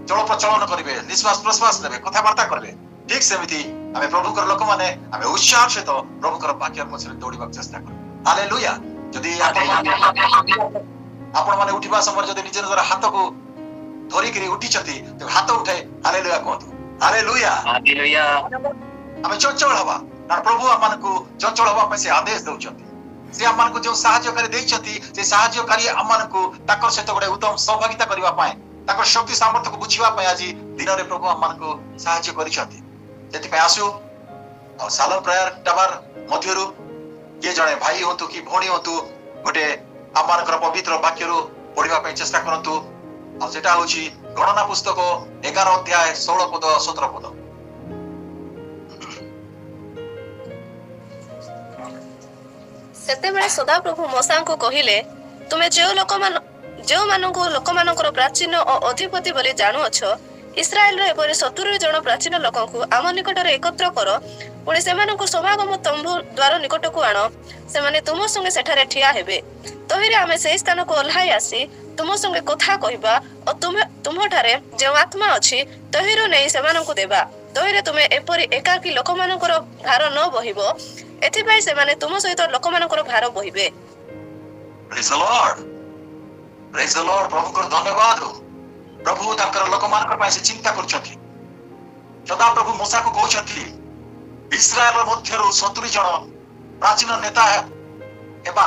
चल प्रचलन करिवे निश्वास प्रश्वास नेबे कथाबार्ता करिवे ठीक सेमिति आमे प्रभु कर लोक माने आमे उत्साह सहित प्रभु कर वाक्य पछरे दौड़िबा चेष्टा करू। हालेलुया। जदि आपण माने उठिबा समय जदि निज निजर हाथ को धरि करी उठी छथि तो हाथ उठाए हालेलुया कहतु। Hallelujah hallelujah. आमे चंचल हवा ना प्रभु आमन को चंचल हवा पे से आदेश दउछथि। से आमन को जो सहायकारी दैछथि से सहायकारी आमन को ताकर सहित गोटे उत्तम सहभागिता करबा पाए ताकर शक्ति सामर्थ्य को बुझिबा पाए आज दिन रे प्रभु आमन को सहायता करिछथि। जेति पे आसु और सालम प्रेयर टावर मध्यरु के जणे भाई होतु कि भौणी होतु गोटे आमन कर पवित्र वाक्य रो पढिबा पे चेष्टा करंतु। और सेटा होछि गणना पुस्तक 11 अध्याय 16 पद 17 पद। सेतेबेले सदाप्रभु मसाଙ୍କୁ କହିଲେ ତୁମେ ଯେଉଁ ଲୋକମାନଙ୍କୁ ଲୋକମାନଙ୍କର ପ୍ରାଚୀନ ଓ ଅଧିପତି ବୋଲି ଜାଣୁଅଛ ଇସ୍ରାଏଲର ଏପରି 70 ଜଣ ପ୍ରାଚୀନ ଲୋକଙ୍କୁ ଆମ ନିକଟରେ ଏକତ୍ର କର, ପୁଣି ସେମାନଙ୍କୁ ସମାଗମ ତମ୍ବୁ ଦ୍ୱାର ନିକଟକୁ ଆଣ। ସେମାନେ ତୁମ ସଙ୍ଗେ ସେଠାରେ ଠିଆ ହେବେ। ତହିଁରେ ଆମେ ସେହି ସ୍ଥାନକୁ ଓହ୍ଲାଇ ଆସି ତୁମ ସଙ୍ଗେ କଥା କହିବା ଓ ତୁମଠାରେ ଯେଉଁ ଆତ୍ମା ଅଛି ତହିଁରୁ ନେଇ ସେମାନଙ୍କୁ ଦେବା। ତହିଁରେ ତୁମେ ଏପରି ଏକାକୀ ଲୋକମାନଙ୍କର ଭାର ନ ବହିବ, ଏଥିପାଇଁ ସେମାନେ ତୁମ ସହିତ ଲୋକମାନଙ୍କର ଭାର ବହିବେ। Praise the Lord. Praise the Lord. ପ୍ରଭୁଙ୍କର ଧନ୍ୟବାଦ। ପ୍ରଭୁ ତାଙ୍କର ଲୋକମାନଙ୍କ ପାଇଁ ସେ ଚିନ୍ତା କରୁଛନ୍ତି। ସଦା ପ୍ରଭୁ ମୋସାକୁ କହୁଛନ୍ତି ଇସ୍ରାଏଲ ମଧ୍ୟରୁ 70 ଜଣ ପ୍ରାଚୀନ ନେତା ହେବା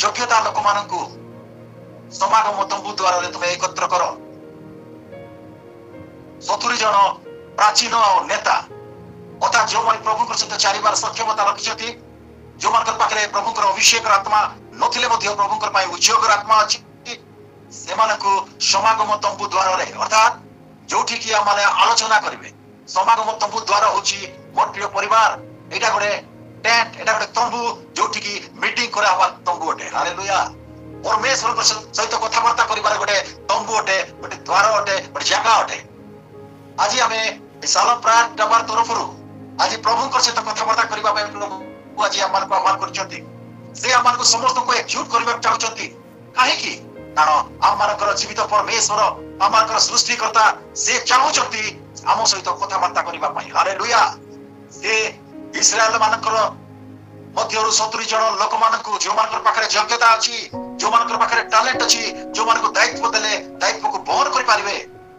ଯୋଗ୍ୟତା ଲୋକମାନଙ୍କୁ ସମାଗମ ତମ୍ବୁ ଦ୍ୱାରରେ ତୁମେ ଏକତ୍ର କର। 70 ଜଣ ପ୍ରାଚୀନ ନେତା ଅର୍ଥାତ୍ ଯେଉଁମାନେ ପ୍ରଭୁଙ୍କର ସହିତ ଚାଲିବାର ସକ୍ଷମତା ରଖିଛନ୍ତି, ଯେଉଁମାନଙ୍କ ପାଖରେ ପ୍ରଭୁଙ୍କର ଅଭିଷେକର ଆତ୍ମା ନଥିଲେ ମଧ୍ୟ ପ୍ରଭୁଙ୍କର ପାଇଁ ଉଦ୍ୟୋଗର ଆତ୍ମା ଅଛି, ସେମାନଙ୍କୁ ସମାଗମ ତମ୍ବୁ ଦ୍ୱାରରେ ଅର୍ଥାତ୍ ଯୋଉଠିକି ଆମମାନେ ଆଲୋଚନା କରିବେ। ସମାଗମ ତମ୍ବୁ ଦ୍ୱାର ହଉଛି ମୋର ପ୍ରିୟ ପରିବାର, ଏଇଟା ଗୋଟେ ଟେଣ୍ଟ, ଏଇଟା ଗୋଟେ ତମ୍ବୁ ଯୋଉଠିକି ମିଟିଂ କରାହବା ତମ୍ବୁ ଅଟେ। ହାଲେଲୁୟା। ପରମେଶ୍ୱରଙ୍କ ସହିତ କଥାବାର୍ତ୍ତା କରିବାର ଗୋଟେ ତମ୍ବୁ ଅଟେ, ଗୋଟେ ଦ୍ୱାର ଅଟେ, ଗୋଟେ ଜାଗା ଅଟେ। ଆଜି ଆମେ ସାଲମ ପ୍ରାୟ ଟବାର ତରଫରୁ ଆଜି ପ୍ରଭୁଙ୍କ ସହିତ କଥାବାର୍ତ୍ତା କରିବା ପାଇଁ ପ୍ରଭୁ ଆଜି ଆମମାନଙ୍କୁ ଆହ୍ୱାନ କରିଛନ୍ତି। ସେ ଆମମାନଙ୍କୁ ସମସ୍ତଙ୍କୁ ଏକଜୁଟ କରିବାକୁ ଚାହୁଁଛନ୍ତି। କାହିଁକି? କାରଣ ଆମମାନଙ୍କର ଜୀବିତ ପରମେଶ୍ୱର, ଆମମାନଙ୍କର ସୃଷ୍ଟିକର୍ତ୍ତା, ସେ ଚାହୁଁଛନ୍ତି ଆମ ସହିତ କଥାବାର୍ତ୍ତା କରିବା ପାଇଁ। ହାଲେଲୁୟା। ସେ ଇସ୍ରାଏଲ ମାନଙ୍କର ମଧ୍ୟରୁ 70 ଜଣ ଲୋକମାନଙ୍କୁ ଯେଉଁମାନଙ୍କର ପାଖରେ ଯୋଗ୍ୟତା ଅଛି, ଯେଉଁମାନଙ୍କର ପାଖରେ ଟ୍ୟାଲେଣ୍ଟ ଅଛି, ଯେଉଁମାନଙ୍କୁ ଦାୟିତ୍ୱ ଦେଲେ ଦାୟିତ୍ୱକୁ ବହନ କରିପାରିବେ,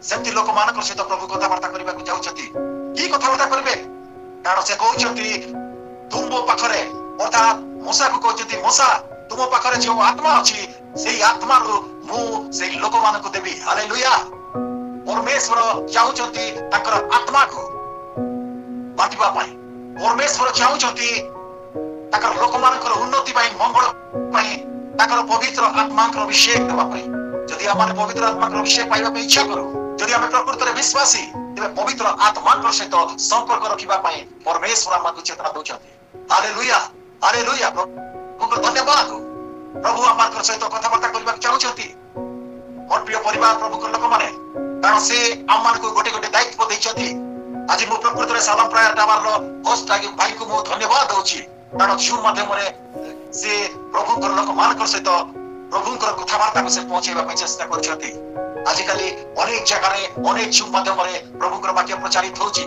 ସେମିତି ଲୋକମାନଙ୍କ ସହିତ ପ୍ରଭୁ କଥାବାର୍ତ୍ତା କରିବାକୁ ଯାଉଛନ୍ତି। କି କଥାବାର୍ତ୍ତା କରିବେ? କାରଣ ସେ କହୁଛନ୍ତି ତୁମ ପାଖରେ, ଅର୍ଥାତ୍ ମୂଷାକୁ କହୁଛନ୍ତି ମୂଷା ତୁମ ପାଖରେ ଯେଉଁ ଆତ୍ମା ଅଛି ସେଇ ଆତ୍ମାରୁ ମୁଁ ସେଇ ଲୋକମାନଙ୍କୁ ଦେବି। ହାଲେଲୁୟା। ପରମେଶ୍ୱର ଚାହୁଁଛନ୍ତି ତାଙ୍କର ଆତ୍ମାକୁ ବାଣ୍ଟିବା ପାଇଁ। ପରମେଶ୍ୱର ଚାହୁଁଛନ୍ତି ତାଙ୍କର ଲୋକମାନଙ୍କର ଉନ୍ନତି ପାଇଁ, ମଙ୍ଗଳ ପାଇଁ, ତାଙ୍କର ପବିତ୍ର ଆତ୍ମାଙ୍କର ଅଭିଷେକ ଦେବା ପାଇଁ। ଯଦି ଆମେ ପବିତ୍ର ଆତ୍ମାଙ୍କର ଅଭିଷେକ ପାଇବା ପାଇଁ ଇଚ୍ଛା କରୁ, ଯଦି ଆମେ ପ୍ରକୃତରେ ବିଶ୍ୱାସୀ, ତେବେ ପବିତ୍ର ଆତ୍ମାଙ୍କ ସହିତ ସମ୍ପର୍କ ରଖିବା ପାଇଁ ପରମେଶ୍ୱର ଆମକୁ ଚେତନା ଦଉଛନ୍ତି। ହାଲେଲୁୟା। ହାଲେଲୁୟା। ପ୍ରଭୁଙ୍କ ଧନ୍ୟବାଦ। ପ୍ରଭୁ ଆମମାନଙ୍କ ସହିତ କଥାବାର୍ତ୍ତା କରିବାକୁ ଚାହୁଁଛନ୍ତି। ମୋର ପ୍ରିୟ ପରିବାର, ପ୍ରଭୁଙ୍କ ଲୋକମାନେ, କାରଣ ସେ ଆମମାନଙ୍କୁ ଗୋଟେ ଗୋଟେ ଦାୟିତ୍ୱ ଦେଇଛନ୍ତି। ଆଜି ମୁଁ ପ୍ରକୃତରେ ସାଲମ ପ୍ରାୟ ଟାୱାରର ହୋଷ୍ଟ ଭାଇଙ୍କୁ ମୁଁ ଧନ୍ୟବାଦ ଦଉଛି। କାରଣ ଜୁମ୍ ମାଧ୍ୟମରେ ସେ ପ୍ରଭୁଙ୍କର ଲୋକମାନଙ୍କର ସହିତ ପ୍ରଭୁଙ୍କର କଥାବାର୍ତ୍ତାକୁ ସେ ପହଞ୍ଚେଇବା ପାଇଁ ଚେଷ୍ଟା କରୁଛନ୍ତି। ଆଜିକାଲି ଅନେକ ଜାଗାରେ ଅନେକ ଜୁମ୍ ମାଧ୍ୟମରେ ପ୍ରଭୁଙ୍କର ବାକ୍ୟ ପ୍ରଚାରିତ ହଉଛି,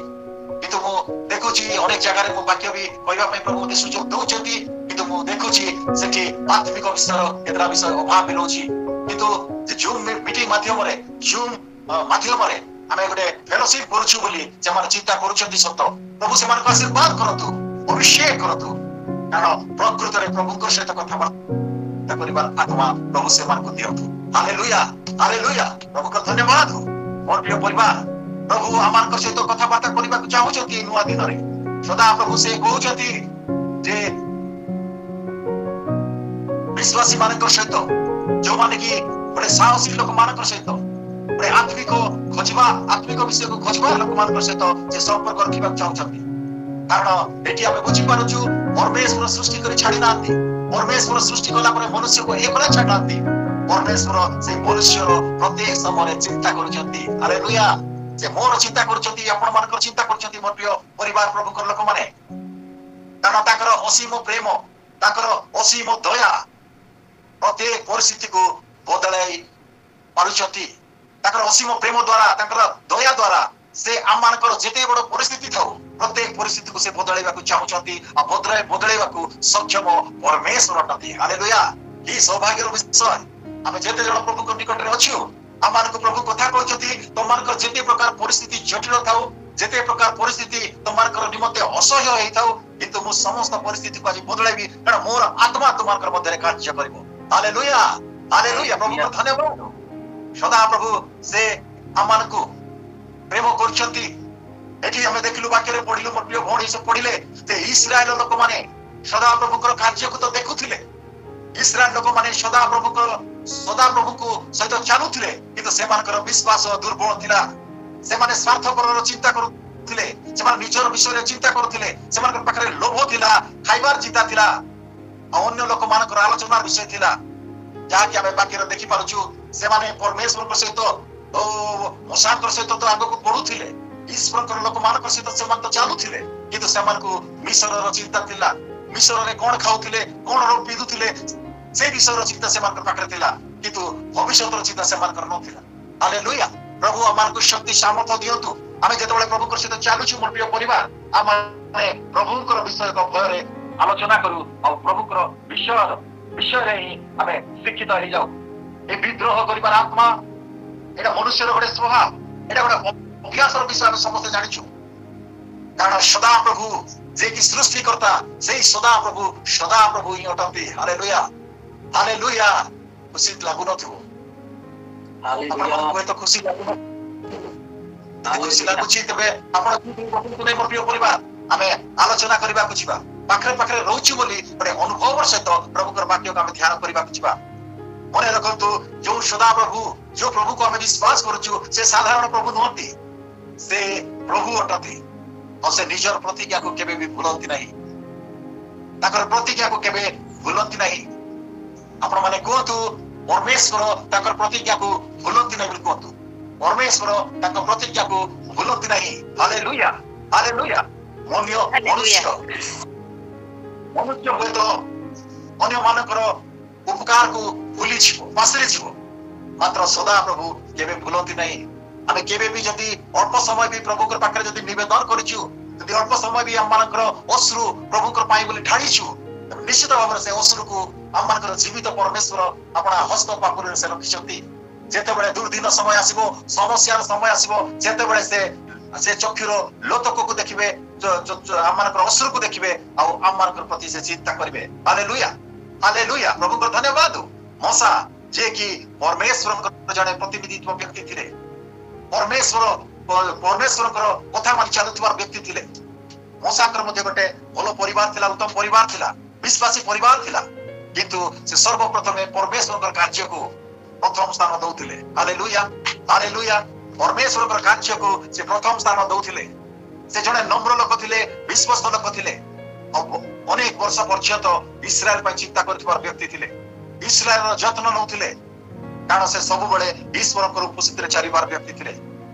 କିନ୍ତୁ ମୁଁ ଦେଖୁଛି ଅନେକ ଜାଗାରେ ମୋ ବାକ୍ୟ ବି କହିବା ପାଇଁ ପ୍ରଭୁ ମୋତେ ସୁଯୋଗ ଦଉଛନ୍ତି, କିନ୍ତୁ ମୁଁ ଦେଖୁଛି ସେଠି ଆତ୍ମିକ ବିଷୟ କେତେଟା ବିଷୟ ଅଭାବ ରହୁଛି। କିନ୍ତୁ ଜୁମ୍ ମିଟିଂ ମାଧ୍ୟମରେ, ଜୁମ୍ ମାଧ୍ୟମରେ ଆମେ ଗୋଟେ ଫେଲୋସିପ କରୁଛୁ ବୋଲି ସେମାନେ ଚିନ୍ତା କରୁଛନ୍ତି ସତ। ପ୍ରଭୁ ସେମାନଙ୍କୁ ଆଶୀର୍ବାଦ କରନ୍ତୁ, ଅଭିଷେକ କରନ୍ତୁ। କାରଣ ପ୍ରକୃତରେ ପ୍ରଭୁଙ୍କ ସହିତ କଥାବାର୍ତ୍ତା କରିବାର ଆତ୍ମା ପ୍ରଭୁ ସେମାନଙ୍କୁ ଦିଅନ୍ତୁ। ହାଲେଲୁୟା। ହାଲେଲୁୟା। ପ୍ରଭୁଙ୍କ ଧନ୍ୟବାଦ। ମୋର ପ୍ରିୟ ପରିବାର, ପ୍ରଭୁ ଆମମାନଙ୍କ ସହିତ କଥାବାର୍ତ୍ତା କରିବାକୁ ଚାହୁଁଛନ୍ତି ଏ ନୂଆ ଦିନରେ। ସଦା ପ୍ରଭୁ ସେ କହୁଛନ୍ତି ଯେ ବିଶ୍ୱାସୀ ମାନଙ୍କ ସହିତ, ଯୋଉମାନେ କି ଗୋଟେ ସାହସୀ ଲୋକମାନଙ୍କ ସହିତ, ଗୋଟେ ଆତ୍ମିକ ବିଷୟକୁ ଖୋଜିବା ଲୋକମାନଙ୍କ ସହିତ ସେ ସମ୍ପର୍କ ରଖିବାକୁ ଚାହୁଁଛନ୍ତି। କାରଣ ଏଠି ଆମେ ବୁଝିପାରୁଛୁ ପରମେଶ୍ୱର ସୃଷ୍ଟି କରି ଛାଡି ନାହାନ୍ତି। ପରମେଶ୍ୱର ସୃଷ୍ଟି କଲା ପରେ ମନୁଷ୍ୟକୁ ଏକଲା ଛାଡି ନାହାନ୍ତି। ପରମେଶ୍ୱର ସେଇ ମନୁଷ୍ୟର ପ୍ରତ୍ୟେକ ସମୟରେ ଚିନ୍ତା କରୁଛନ୍ତି। ହାଲେଲୁୟା। ସେ ମୋର ଚିନ୍ତା କରୁଛନ୍ତି, ଆପଣ ମାନଙ୍କର ଚିନ୍ତା କରୁଛନ୍ତି, ମୋର ପ୍ରିୟ ପରିବାର, ପ୍ରଭୁଙ୍କର ଲୋକମାନେ। କାରଣ ତାଙ୍କର ଅସୀମ ପ୍ରେମ, ତାଙ୍କର ଅସୀମ ଦୟା ପ୍ରତ୍ୟେକ ପରିସ୍ଥିତିକୁ ବଦଳାଇ ପାରୁଛନ୍ତି। ତାଙ୍କର ଅସୀମ ପ୍ରେମ ଦ୍ୱାରା, ତାଙ୍କର ଦୟା ଦ୍ୱାରା ସେ ଆମମାନଙ୍କର ଯେତେ ବଡ ପରିସ୍ଥିତି ଥାଉ, ପ୍ରତ୍ୟେକ ପରିସ୍ଥିତିକୁ ସେ ବଦଳାଇବାକୁ ଚାହୁଁଛନ୍ତି। ଆଉ ବଦଳାଇବାକୁ ସକ୍ଷମ ପରମେଶ୍ୱର ଅଟନ୍ତି। ହାଲେଲୁୟା। ଏହି ସୌଭାଗ୍ୟର ବିଷୟ। ଆମେ ଯେତେ ଜଣ ପ୍ରଭୁଙ୍କ ନିକଟରେ ଅଛୁ, ଆମମାନଙ୍କୁ ପ୍ରଭୁ କଥା କହୁଛନ୍ତି, ତମମାନଙ୍କର ଯେତେ ପ୍ରକାର ପରିସ୍ଥିତି ଜଟିଳ ଥାଉ, ଯେତେ ପ୍ରକାର ପରିସ୍ଥିତି ତମମାନଙ୍କର ନିମନ୍ତେ ଅସହ୍ୟ ହେଇଥାଉ, କିନ୍ତୁ ମୁଁ ସମସ୍ତ ପରିସ୍ଥିତିକୁ ଆଜି ବଦଳାଇବି, କାରଣ ମୋର ଆତ୍ମା ତମମାନଙ୍କର ମଧ୍ୟରେ କାର୍ଯ୍ୟ କରିବ। ହାଲେଲୁୟା। ହାଲେଲୁୟା। ପ୍ରଭୁଙ୍କ ଧନ୍ୟବାଦ। ସଦା ପ୍ରଭୁ ସେ ଆମମାନଙ୍କୁ ପ୍ରେମ କରୁଛନ୍ତି। ଏଠି ଆମେ ଦେଖିଲୁ, ବାକ୍ୟରେ ପଢିଲୁ, ମୋର ପ୍ରିୟ ଭଉଣୀ ସବୁ ପଢିଲେ ଯେ ଇସ୍ରାଏଲ ଲୋକମାନେ ସଦା ପ୍ରଭୁଙ୍କର କାର୍ଯ୍ୟକୁ ତ ଦେଖୁଥିଲେ। ଇସ୍ରାଏଲ ଲୋକମାନେ ସଦା ପ୍ରଭୁଙ୍କୁ ସହିତ ଚାଲୁଥିଲେ, କିନ୍ତୁ ସେମାନଙ୍କର ବିଶ୍ୱାସ ଦୁର୍ବଳ ଥିଲା। ସେମାନେ ସ୍ୱାର୍ଥପରର ଚିନ୍ତା କରୁଥିଲେ, ସେମାନେ ନିଜର ବିଷୟରେ ଚିନ୍ତା କରୁଥିଲେ, ସେମାନଙ୍କ ପାଖରେ ଲୋଭ ଥିଲା, ଖାଇବାର ଚିନ୍ତା ଥିଲା, ଆଉ ଅନ୍ୟ ଲୋକମାନଙ୍କର ଆଲୋଚନାର ବିଷୟ ଥିଲା। ଯାହାକି ଆମେ ବାକ୍ୟରେ ଦେଖିପାରୁଛୁ, ସେମାନେ ପରମେଶ୍ୱରଙ୍କ ସହିତ ମଶାଙ୍କର ସହିତ ତ ଆଗକୁ ବଢୁଥିଲେ, ଈଶ୍ୱରଙ୍କର ଲୋକମାନଙ୍କ ସହିତ ସେମାନେ ତ ଚାଲୁଥିଲେ, କିନ୍ତୁ ସେମାନଙ୍କୁ ମିଶରର ଚିନ୍ତା ଥିଲା। ମିଶରରେ କଣ ଖାଉଥିଲେ, କଣ ପିନ୍ଧୁଥିଲେ, ସେଇ ବିଷୟର ଚିନ୍ତା ସେମାନଙ୍କ ପାଖରେ ଥିଲା, କିନ୍ତୁ ଭବିଷ୍ୟତର ଚିନ୍ତା ସେମାନଙ୍କର ନଥିଲା। ହାଲେଲୁୟା। ପ୍ରଭୁ ଆମମାନଙ୍କୁ ଶକ୍ତି ସାମର୍ଥ୍ୟ ଦିଅନ୍ତୁ। ଆମେ ଯେତେବେଳେ ପ୍ରଭୁଙ୍କ ସହିତ ଚାଲୁଛୁ ମୋର ପ୍ରିୟ ପରିବାର, ଆମେ ପ୍ରଭୁଙ୍କର ବିଷୟକ ଭୟରେ ଆଲୋଚନା କରୁ ଆଉ ପ୍ରଭୁଙ୍କର ବିଷୟରେ ହିଁ ଆମେ ଶିକ୍ଷିତ ହେଇଯାଉ। ଏ ବିଦ୍ରୋହ କରିବାର ଆତ୍ମା ଏଇଟା ମନୁଷ୍ୟର ଗୋଟେ ସ୍ୱଭାବ, ଏଇଟା ଗୋଟେ ଅଭ୍ୟାସର ବିଷୟ ଆମେ ସମସ୍ତେ ଜାଣିଛୁ। କାରଣ ସଦାପ୍ରଭୁ ଯିଏକି ସୃଷ୍ଟିକର୍ତ୍ତା, ସେଇ ସଦାପ୍ରଭୁ ହିଁ ଅଟନ୍ତି। Hallelujah, hallelujah. ଖୁସି ଲାଗୁନଥିବ, ଆପଣଙ୍କୁ ହୁଏତ ଖୁସି ଲାଗୁନଥିବ। ଖୁସି ଲାଗୁଛି ତେବେ ଆପଣ ମୋର ପ୍ରିୟ ପରିବାର ଆମେ ଆଲୋଚନା କରିବାକୁ ଯିବା। ପାଖରେ ରହୁଛୁ ବୋଲି ଗୋଟେ ଅନୁଭବର ସହିତ ପ୍ରଭୁଙ୍କର ବାକ୍ୟକୁ ଆମେ ଧ୍ୟାନ କରିବାକୁ ଯିବା। ମନେ ରଖନ୍ତୁ, ଯୋଉ ସଦାପ୍ରଭୁ, ଯୋଉ ପ୍ରଭୁକୁ ଆମେ ବିଶ୍ୱାସ କରୁଛୁ, ସେ ସାଧାରଣ ପ୍ରଭୁ ନୁହନ୍ତି, ସେ ପ୍ରଭୁ ଅଟନ୍ତି। ଆଉ ସେ ନିଜର ପ୍ରତିଜ୍ଞାକୁ କେବେ ବି ଭୁଲନ୍ତି ନାହିଁ, ତାଙ୍କର ପ୍ରତିଜ୍ଞାକୁ କେବେ ଭୁଲନ୍ତି ନାହିଁ। ଆପଣ ମାନେ କୁହନ୍ତୁ, ପରମେଶ୍ୱର ତାଙ୍କର ପ୍ରତିଜ୍ଞାକୁ ଭୁଲନ୍ତି ନାହିଁ ବୋଲି କୁହନ୍ତୁ। ପରମେଶ୍ୱର ତାଙ୍କ ପ୍ରତିଜ୍ଞାକୁ ଭୁଲନ୍ତି ନାହିଁ। Hallelujah, hallelujah. ମନୁଷ୍ୟ ହୁଏତ ଅନ୍ୟମାନଙ୍କର ଉପକାରକୁ ଭୁଲିଯିବ, ପାଶରି ଯିବ, ମାତ୍ର ସଦାପ୍ରଭୁ କେବେ ଭୁଲନ୍ତି ନାହିଁ। ଆମେ କେବେ ବି ଯଦି ଅଳ୍ପ ସମୟ ବି ପ୍ରଭୁଙ୍କ ପାଖରେ ଯଦି ନିବେଦନ କରିଛୁ, ଯଦି ଅଳ୍ପ ସମୟ ବି ଆମମାନଙ୍କର ଅଶ୍ରୁ ପ୍ରଭୁଙ୍କ ପାଇଁ ବୋଲି ଢାଳିଛୁ, ନିଶ୍ଚିତ ଭାବରେ ସେ ଅଶ୍ରୁକୁ ଆମମାନଙ୍କର ଜୀବିତ ପରମେଶ୍ୱର ଆପଣା ହସ୍ତ ପାଖରେ ସେ ରଖିଛନ୍ତି। ଯେତେବେଳେ ଦୁର୍ଦିନ ସମୟ ଆସିବ, ସମସ୍ୟାର ସମୟ ଆସିବ, ଯେତେବେଳେ ସେ ଚକ୍ଷୁର ଲୋତକକୁ ଦେଖିବେ, ଆମମାନଙ୍କର ଅଶ୍ରୁକୁ ଦେଖିବେ, ଆଉ ଆମମାନଙ୍କର ପ୍ରତି ସେ ଚିନ୍ତା କରିବେ। Hallelujah, hallelujah. ପ୍ରଭୁଙ୍କର ଧନ୍ୟବାଦ। ମଶା ଯିଏକି ପରମେଶ୍ୱରଙ୍କର ଜଣେ ପ୍ରତିନିଧିତ୍ୱ ବ୍ୟକ୍ତି ଥିଲେ, ପରମେଶ୍ୱରଙ୍କର କଥା ମାନି ଚାଲୁଥିବା ବ୍ୟକ୍ତି ଥିଲେ। ମଶାଙ୍କର ମଧ୍ୟ ଗୋଟେ ଭଲ ପରିବାର ଥିଲା, ଉତ୍ତମ ପରିବାର ଥିଲା, ବିଶ୍ୱାସୀ ପରିବାର ଥିଲା, କିନ୍ତୁ ସେ ସର୍ବପ୍ରଥମେ ପରମେଶ୍ୱରଙ୍କର କାର୍ଯ୍ୟକୁ ପ୍ରଥମ ସ୍ଥାନ ଦଉଥିଲେ। Hallelujah, hallelujah. ପରମେଶ୍ୱରଙ୍କର କାର୍ଯ୍ୟକୁ ସେ ପ୍ରଥମ ସ୍ଥାନ ଦଉଥିଲେ। ସେ ଜଣେ ନମ୍ର ଲୋକ ଥିଲେ, ବିଶ୍ୱସ୍ତ ଲୋକ ଥିଲେ, ଅନେକ ବର୍ଷ ପର୍ଯ୍ୟନ୍ତ ଇସ୍ରାଏଲ ପାଇଁ ଚିନ୍ତା କରୁଥିବା ବ୍ୟକ୍ତି ଥିଲେ, ଇସ୍ରାଏଲର ଯତ୍ନ ନେଉଥିଲେ, କାରଣ ସେ ସବୁବେଳେ ଈଶ୍ୱରଙ୍କର ଉପସ୍ଥିତିରେ ଚାଲିବାର ବ୍ୟକ୍ତି ଥିଲେ।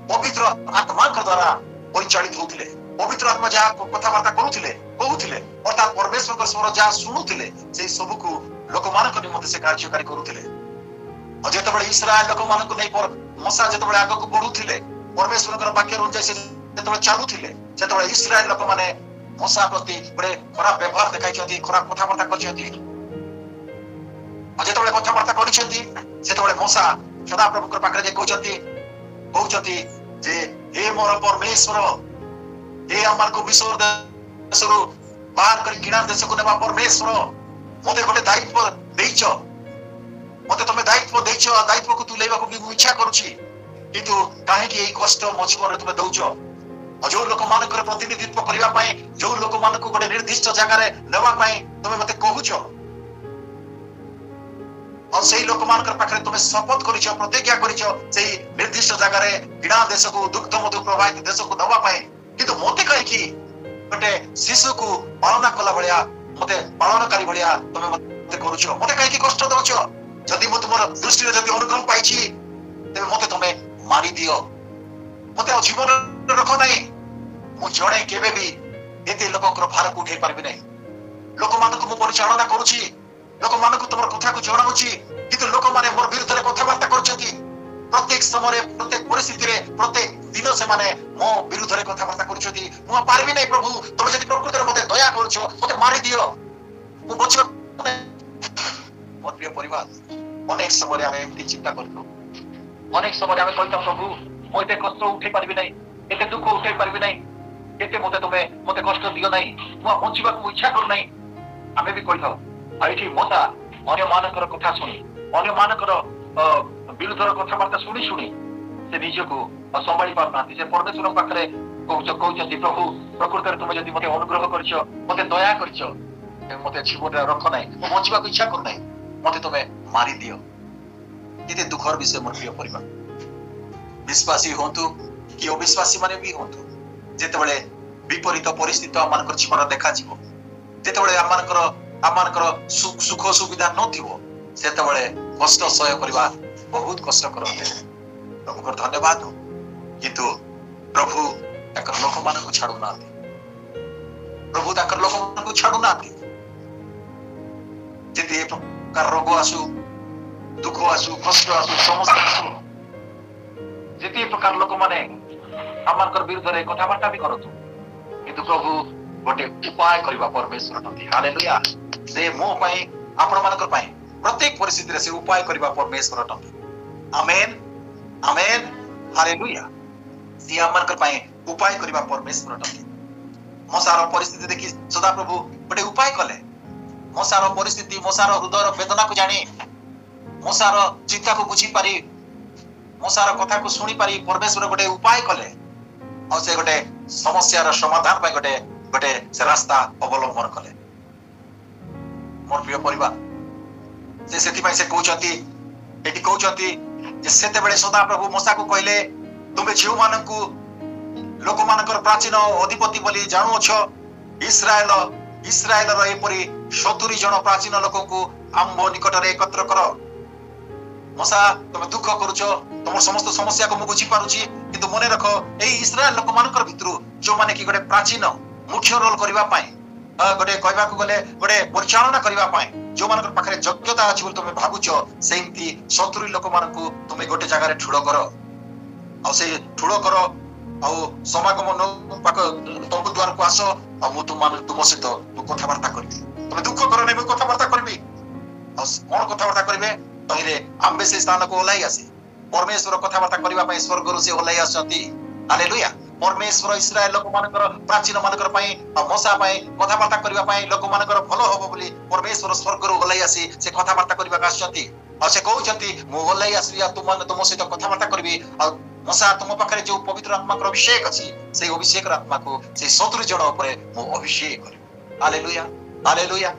ପବିତ୍ର ଆତ୍ମାଙ୍କ ଦ୍ୱାରା ପରିଚାଳିତ ହଉଥିଲେ। ପବିତ୍ର ଆତ୍ମା ଯାହା କଥାବାର୍ତ୍ତା କହୁଥିଲେ ଅର୍ଥାତ୍ ପରମେଶ୍ୱରଙ୍କ ସ୍ୱର ଯାହା ଶୁଣୁଥିଲେ, ସେଇ ସବୁକୁ ଲୋକମାନଙ୍କ ନିମନ୍ତେ ସେ କାର୍ଯ୍ୟକାରୀ କରୁଥିଲେ। ଆଉ ଯେତେବେଳେ ଇସ୍ରାଏଲ ଲୋକମାନଙ୍କୁ ନେଇ ମଶା ଯେତେବେଳେ ଆଗକୁ ବଢୁଥିଲେ, ପରମେଶ୍ୱରଙ୍କର ବାକ୍ୟ ଅନୁଯାୟୀ ସେ ଯେତେବେଳେ ଚାଲୁଥିଲେ, ସେତେବେଳେ ଇସ୍ରାଏଲ ଲୋକମାନେ ମଶା ପ୍ରତି ଗୋଟେ ଖରାପ ବ୍ୟବହାର ଦେଖାଇଛନ୍ତି, ଖରାପ କଥାବାର୍ତ୍ତା କରିଛନ୍ତି। ଆଉ ଯେତେବେଳେ କଥାବାର୍ତ୍ତା କରିଛନ୍ତି, ସେତେବେଳେ ମଶା ସଦାପ୍ରଭୁଙ୍କ ପାଖରେ ଯେ କହୁଛନ୍ତି ଯେ ହେ ମୋର ପରମେଶ୍ୱର, ହେ ଆମମାନଙ୍କୁ ମିଶର ଦେଶରୁ ବାହାର କରି କିଣା ଦେଶକୁ ନେବା ପରମେଶ୍ୱର, ମତେ ଗୋଟେ ଦାୟିତ୍ୱ ଦେଇଛ, ମତେ ତମେ ଦାୟିତ୍ୱ ଦେଇଛ, ଦାୟିତ୍ୱକୁ ତୁଲେଇବାକୁ ବି ମୁଁ ଇଚ୍ଛା କରୁଛି, କିନ୍ତୁ କାହିଁକି ଏଇ କଷ୍ଟ ମୋ ଜୀବନରେ ତମେ ଦଉଛ? ଆଉ ଯୋଉ ଲୋକମାନଙ୍କର ପ୍ରତିନିଧିତ୍ୱ କରିବା ପାଇଁ, ଯୋଉ ଲୋକମାନଙ୍କୁ ଗୋଟେ ନିର୍ଦ୍ଦିଷ୍ଟ ଜାଗାରେ ନେବା ପାଇଁ ତମେ ମତେ କହୁଛ, ଆଉ ସେଇ ଲୋକମାନଙ୍କର ପାଖରେ ତମେ ଶପଥ କରିଛ, ପ୍ରତିଜ୍ଞା କରିଛ, ସେଇ ନିର୍ଦ୍ଦିଷ୍ଟ ଜାଗାରେ କିଣା ଦେଶକୁ, ଦୁଗ୍ଧ ମଧୁ ପ୍ରବାହିତ ଦେଶକୁ ନେବା ପାଇଁ, କିନ୍ତୁ ମତେ କାହିଁକି ଗୋଟେ ଶିଶୁକୁ ପାଳନ କଲା ଭଳିଆ, ମତେ ପାଳନକାରୀ ଭଳିଆ ତମେ ମତେ କରୁଛ? ମତେ କାହିଁକି କଷ୍ଟ ଦଉଛ? ଯଦି ମୁଁ ତୁମର ଦୃଷ୍ଟିରେ ଯଦି ଅନୁଗ୍ରହ ପାଇଛି, ତେବେ ମତେ ତମେ ମାରିଦିଅ, ମତେ ଆଉ ଜୀବନରେ ରଖ ନାହିଁ। ମୁଁ ଜଣେ କେବେ ବି ଏତେ ଲୋକଙ୍କର ଭାରକୁ ଉଠେଇ ପାରିବି ନାହିଁ। ଲୋକମାନଙ୍କୁ ମୁଁ ପରିଚାଳନା କରୁଛି, ଲୋକମାନଙ୍କୁ ତମର କଥାକୁ ଜଣାଉଛି, କିନ୍ତୁ ଲୋକମାନେ ମୋର ବିରୁଦ୍ଧରେ କଥାବାର୍ତ୍ତା କରୁଛନ୍ତି। ପ୍ରତ୍ୟେକ ସମୟରେ, ପ୍ରତ୍ୟେକ ପରିସ୍ଥିତିରେ, ପ୍ରତ୍ୟେକ ଦିନ ସେମାନେ ମୋ ବିରୁଦ୍ଧରେ କଥାବାର୍ତ୍ତା କରୁଛନ୍ତି। ମୁଁ ପାରିବି ନାହିଁ ପ୍ରଭୁ, ତମେ ଯଦି ପ୍ରକୃତରେ ମତେ ଦୟା କରୁଛ, ମତେ ମାରିଦିଅ, ମୁଁ ବଞ୍ଚିବା। ମୋର ପ୍ରିୟ ପରିବାର, ଅନେକ ସମୟରେ ଆମେ ଏମିତି ଚିନ୍ତା କରିଥାଉ, ଅନେକ ସମୟରେ ଆମେ କହିଥାଉ ପ୍ରଭୁ ମୁଁ ଏତେ କଷ୍ଟ ଉଠେଇ ପାରିବି ନାହିଁ, ଏତେ ଦୁଃଖ ଉଠେଇ ପାରିବି ନାହିଁ, ଏତେ ମତେ କଷ୍ଟ ଦିଅ ନାହିଁ, ମୁଁ ବଞ୍ଚିବାକୁ ଇଚ୍ଛା କରୁନାହିଁ। ଆମେ ବି କହିଥାଉ। ଆଉ ଏଠି ମଶା ଅନ୍ୟମାନଙ୍କର କଥା ଶୁଣି, ଅନ୍ୟମାନଙ୍କର ବିରୁଦ୍ଧର କଥାବାର୍ତ୍ତା ଶୁଣି ସେ ନିଜକୁ ସମ୍ଭାଳି ପାରୁନାହାନ୍ତି। ସେ ପରମେଶ୍ୱରଙ୍କ ପାଖରେ କହୁଛନ୍ତି ପ୍ରଭୁ ପ୍ରକୃତରେ ତୁମେ ଯଦି ମତେ ଅନୁଗ୍ରହ କରିଛ, ମତେ ଦୟା କରିଛ, ମତେ ଜୀବନରେ ରଖ ନାହିଁ, ମୁଁ ବଞ୍ଚିବାକୁ ଇଚ୍ଛା କରୁନାହିଁ, ମତେ ତମେ ମାରିଦିଅ। କେତେ ଦୁଃଖର ବିଷୟ ମୋର ପ୍ରିୟ ପରିବାର। ବିଶ୍ୱାସୀ ହୁଅନ୍ତୁ କି ଅବିଶ୍ୱାସୀ ମାନେ ବି ହୁଅନ୍ତୁ, ଯେତେବେଳେ ବିପରୀତ ପରିସ୍ଥିତି ଆମମାନଙ୍କର ଜୀବନରେ ଦେଖାଯିବ, ଯେତେବେଳେ ଆମମାନଙ୍କର ସୁଖ ସୁବିଧା ନଥିବ, ସେତେବେଳେ କଷ୍ଟ ସହ୍ୟ କରିବା ବହୁତ କଷ୍ଟକର ଅଟେ। प्रभु धन्यवाद किंतु प्रभु ताकर लोक मान छाड़ू ना प्रभु ताकर लोक मान छाड़ू ना जिते प्रकार रोग आसु दुख आसु कष्ट आसु समस्या आसु जिते प्रकार लोक माने आमर विरुद्ध रे कथाबार्ता भी करतु किंतु प्रभु गोटे उपाय करबा परमेश्वर नथि हालेलुया से मो पई आपण मानकर पई प्रत्येक परिस्थिति रे से उपाय करबा परमेश्वर नथि आमेन आमेन हालेलुया से आमर पई उपाय करबा परमेश्वर नथि मोसार परिस्थिति देखि सदा प्रभु गोटे उपाय कले मोसार परिस्थिति मोसार हृदय वेदना को जानी मोसार चिंता को बुझी पारी मोसार कथा को सुनी पारी परमेश्वर गोटे उपाय कले और से गोटे समस्या समाधान पाई गोटे गोटे से रास्ता अवलंबन कले मोर प्रिय परिवार से सेति पई से कहउचंती एटी कहउचंती जे सेते बेले सदा प्रभु मोसा को कहले तुमे जीव मानकू लोक मानकर प्राचीन अधिपति बोली जानु छ इस्राएल इस्राएल रो एपरी 70 जन प्राचीन लोक को आंबो निकट रे एकत्र कर मोसा तुम दुख करूछ तुम समस्त समस्या को मु बुझी पारुची किंतु मने रखो ए इस्राएल लोक मानकर भितरु जो माने कि गोटे प्राचीन मुख्य रोल करबा पई गोटे कहबा को गले गोटे परिचालना करबा पई जो मानकर पाखरे योग्यता अछि बोल तुम भाबुछ सेमती 70 लोक मानकू तुम गोटे जगह रे ठुडो करो आ से ठुडो करो आ समागम न पाक तंबु द्वार को आसो आ मु तुम सहित कथा वार्ता करबी तुम दुख करो नै कथा वार्ता करबी आ कोन कथा वार्ता करबे तहिले आम्बे से स्थान को ओलाई आसी परमेश्वर कथा वार्ता करबा पई स्वर्ग रु से ओलाई आसंती हालेलुया परमेश्वर इस्राएल लोक मानकर प्राचीन मानकर पई मोसा पई कथा वार्ता करबा पई लोक मानकर भलो होबो बोली परमेश्वर स्वर्ग रु ओलाई आसी से कथा वार्ता करबा का आसंती आ से कहउचंती मु ओलाई आसी आ तुम सहित कथा वार्ता करबी आ मोसा तुम पाखरे जो पवित्र आत्मा को अभिषेक अछि से अभिषेक आत्मा को से 70 जन ऊपर मु अभिषेक करबी हालेलुया हालेलुया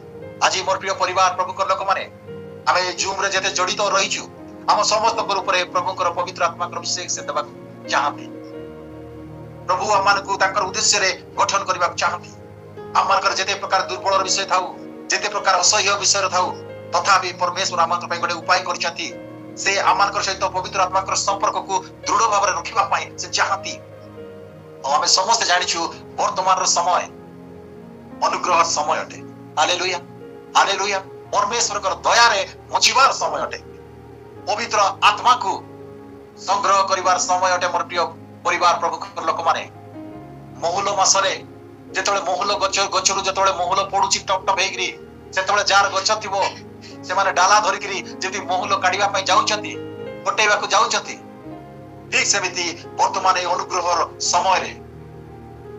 आज मोर प्रिय परिवार प्रभु को लोक माने आमे जूम रे जते जडित रहिछु हम समस्त को ऊपर प्रभु को पवित्र आत्मा को अभिषेक से देबा चाहते प्रभु अमान को ताकर उद्देश्य रे गठन करबा चाहते अमान जते प्रकार दुर्बल विषय थाउ जते प्रकार असह्य विषय थाउ तथापि परमेश्वर अमान पई गोटे उपाय करछथि से अमान सहित पवित्र आत्मा को संपर्क को दृढ़ भाव रे रखिबा पई से चाहती हम समस्त जानिछु वर्तमान रो समय अनुग्रह समय अटे हालेलुया हालेलुया परमेश्वर को दया रे मचिबार समय अटे पवित्र आत्मा को संग्रह करिवार समय अटे मोर प्रिय परिवार प्रभु लोक माने महुल मासरे जेतले महुल गचरु जेतले महुल पडुची टप टप हेगिरी सेतले जार गछ थिबो से माने डाला धरिकरी जेति महुल काढिबा पई जाउचंती कोटेबा को जाउचंती ठीक सेमिति वर्तमान ए अनुग्रहर समय रे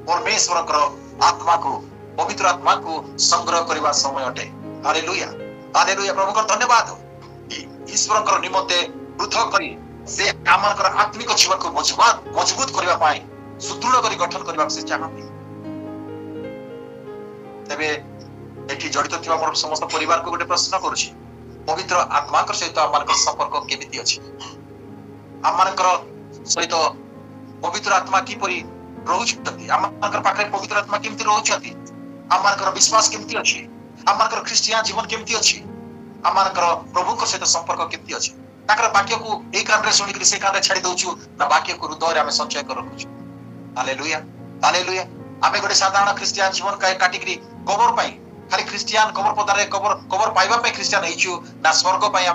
परमेश्वर को आत्मा को पवित्र आत्मा को संग्रह करिवा समय अटे हालेलुया हालेलुया प्रभु को धन्यवाद ईश्वर को निमते पृथक करी से आमर आत्मिक जीवन को मजबूत करबा पाई सुदृढ़ करी गठन करबा से चाहती तबे एठी जडित थिबा मोर समस्त परिवार को गोटे प्रश्न करूची पवित्र आत्मा के सहित आमर संपर्क केमिति अछि आमर सहित पवित्र आत्मा की परि रहउछथि आमर पाखरे पवित्र आत्मा केमिति रहउछथि आमर विश्वास केमिति अछि आमर क्रिश्चियन जीवन केमिति अछि आमर प्रभु के सहित संपर्क केमिति अछि ताकर वाक्य को ए कान रे सुनि करी से कान रे छाडी दउछु ना वाक्य को हृदय रे हम संचय कर रखुछु हालेलुया हालेलुया आमे गोटे साधारण क्रिश्चियन जीवन का काटिकरी कबर पाई खाली क्रिश्चियन कबर पदारे कबर पाइबा पे क्रिश्चियन हेछु ना स्वर्ग पाई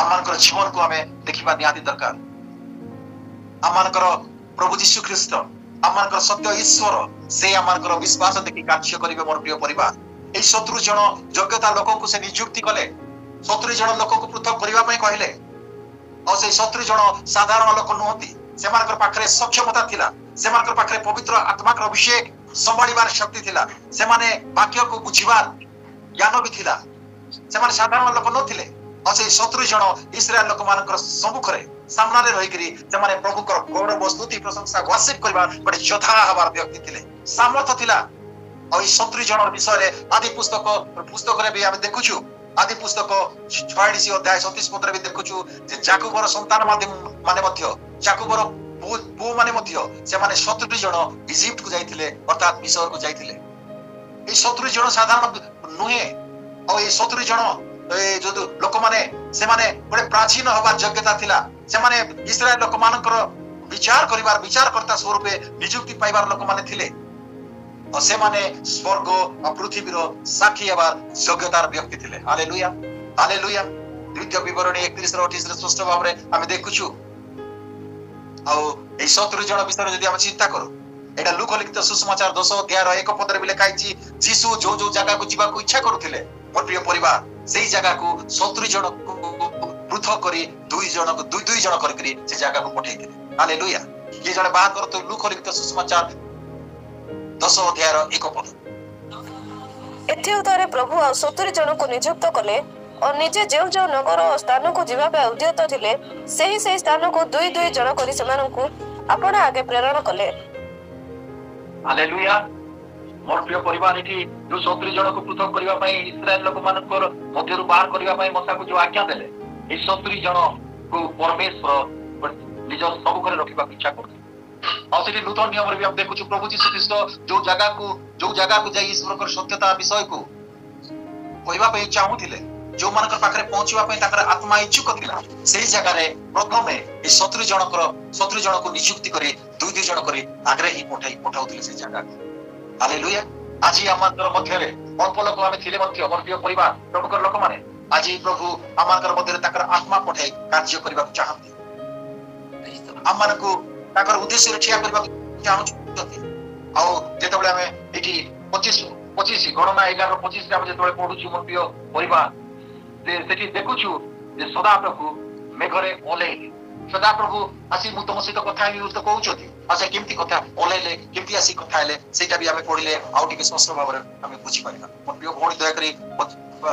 आमानकर जीवन को हमें देखिबा निहाती दरकार आमानकर प्रभु यीशु ख्रीष्ट आमानकर सत्य ईश्वर से आमानकर विश्वास देखि कार्य करिवे मोर प्रिय परिवार ए 70 जन योग्यता लोक को से नियुक्ति कले 70 जन लोक को पृथक करिबा पई कहले और से 70 जन साधारण लोक नहती सेमानकर पाखरे सक्षमता थिला सेमानकर पाखरे पवित्र आत्मा का अभिषेक संभाळिबार शक्ति थिला सेमाने वाक्य को बुझिबार ज्ञान भी थिला सेमाने साधारण लोक नथिले और से 70 जन इस्राएल लोक मानकर सम्मुखरे सामना रे रहि करी सेमाने प्रभु को गौरव स्तुति प्रशंसा वर्शिप करबा बडे योद्धा हबार व्यक्ति थिले सामर्थ थिला और 70 जन विषय रे आदि पुस्तक रे भी हम देखुछु आदि पुस्तक 46 अध्याय 37 पद रे भी देखुछु जे याकूबर संतान माने मध्य याकूबर पु माने मध्य से माने 70 जन इजिप्ट को जाइथिले अर्थात मिस्र को जाइथिले ए 70 जन साधारण नुहे और ए 70 जन जो लोक माने से माने गोटे प्राचीन हबार योग्यता थिला से माने इस्राएल लोक मानकर विचारकर्ता स्वरूप नियुक्ति पाइबार लोक माने थिले और से माने स्वर्ग और पृथ्वीर साक्षी हबार योग्यतार व्यक्ति थिले। Hallelujah hallelujah. द्वितीय विवरणी 31 और 28 रे स्पष्ट भाव रे आमे देखुछु। आ ए 70 जन विषय जदि हम चिंता करू एटा लूक लिखित सुसमाचार 10 अध्याय 1 पद रे भी लिखाइछि यीशु जो जो जगह को जीवा को इच्छा करूथिले मोर प्रिय परिवार सेही जगह को 70 जन को पृथक करी दुई जन करके से जगह को पठेइथिले। हालेलुया। ये जने बात करतो लूक लिखित सुसमाचार 10 अध्याय 1 पद। एथि उतारे प्रभु आ 70 जन को नियुक्त कले और निजे जो जो नगर और स्थान को जीवा पे उद्यत थिले सेही सेही स्थान को दुई दुई जन करी सेमानंकु आपण आगे प्रेरण कले। हालेलुया। मोर प्रिय परिवार इठी जो 70 जन को पृथक करबा पई इस्राएल लोक मानकर मध्यरु बाहर करबा पई मूसा को जो आज्ञा देले ए 70 जन को परमेश्वर निज सब घरे रखिबा इच्छा करथि। और सेठी नूतन नियम रे भी हम देखुछु प्रभु यीशु ख्रीष्ट जो जगह को जाई ईश्वर कर सत्यता विषय को कहबा पई चाहूथिले जो मानकर पाखरे पहुंचबा पई ताकर आत्मा इच्छुक थिला सेही जगह रे प्रथम ए 70 जन को नियुक्ति करे दुई दुई जन करे आग्रे ही पठाउथिले से जगह। हालेलुया। आज आमानकर मध्य रे अल्प लोक आमे थिले मध्य मोर प्रिय परिवार प्रभुकर लोक माने आज प्रभु आमानकर मध्य रे ताकर आत्मा पठाई कार्य करबा चाहନ୍ତି आमानकु ताकर उद्देश्य रे ठिया करबा चाहନ୍ତି। आ जेतबेले आमे एठी 25 गणना 11:25 रे आमे जेतबेले पढुछु मोर प्रिय परिवार सेठी देखुछु जे सदा प्रभु मेघरे ओलेइले सदा प्रभु आसी मु तुम सहित कथा ही तो कहउछथि अच्छा केमती कथा ओलेइले केमती आसी कथा हेले सेटा भी आमे पढिले आउ टिके स्पष्ट भाव रे आमे बुझी पारिबा। मोर प्रिय भौणी दया करी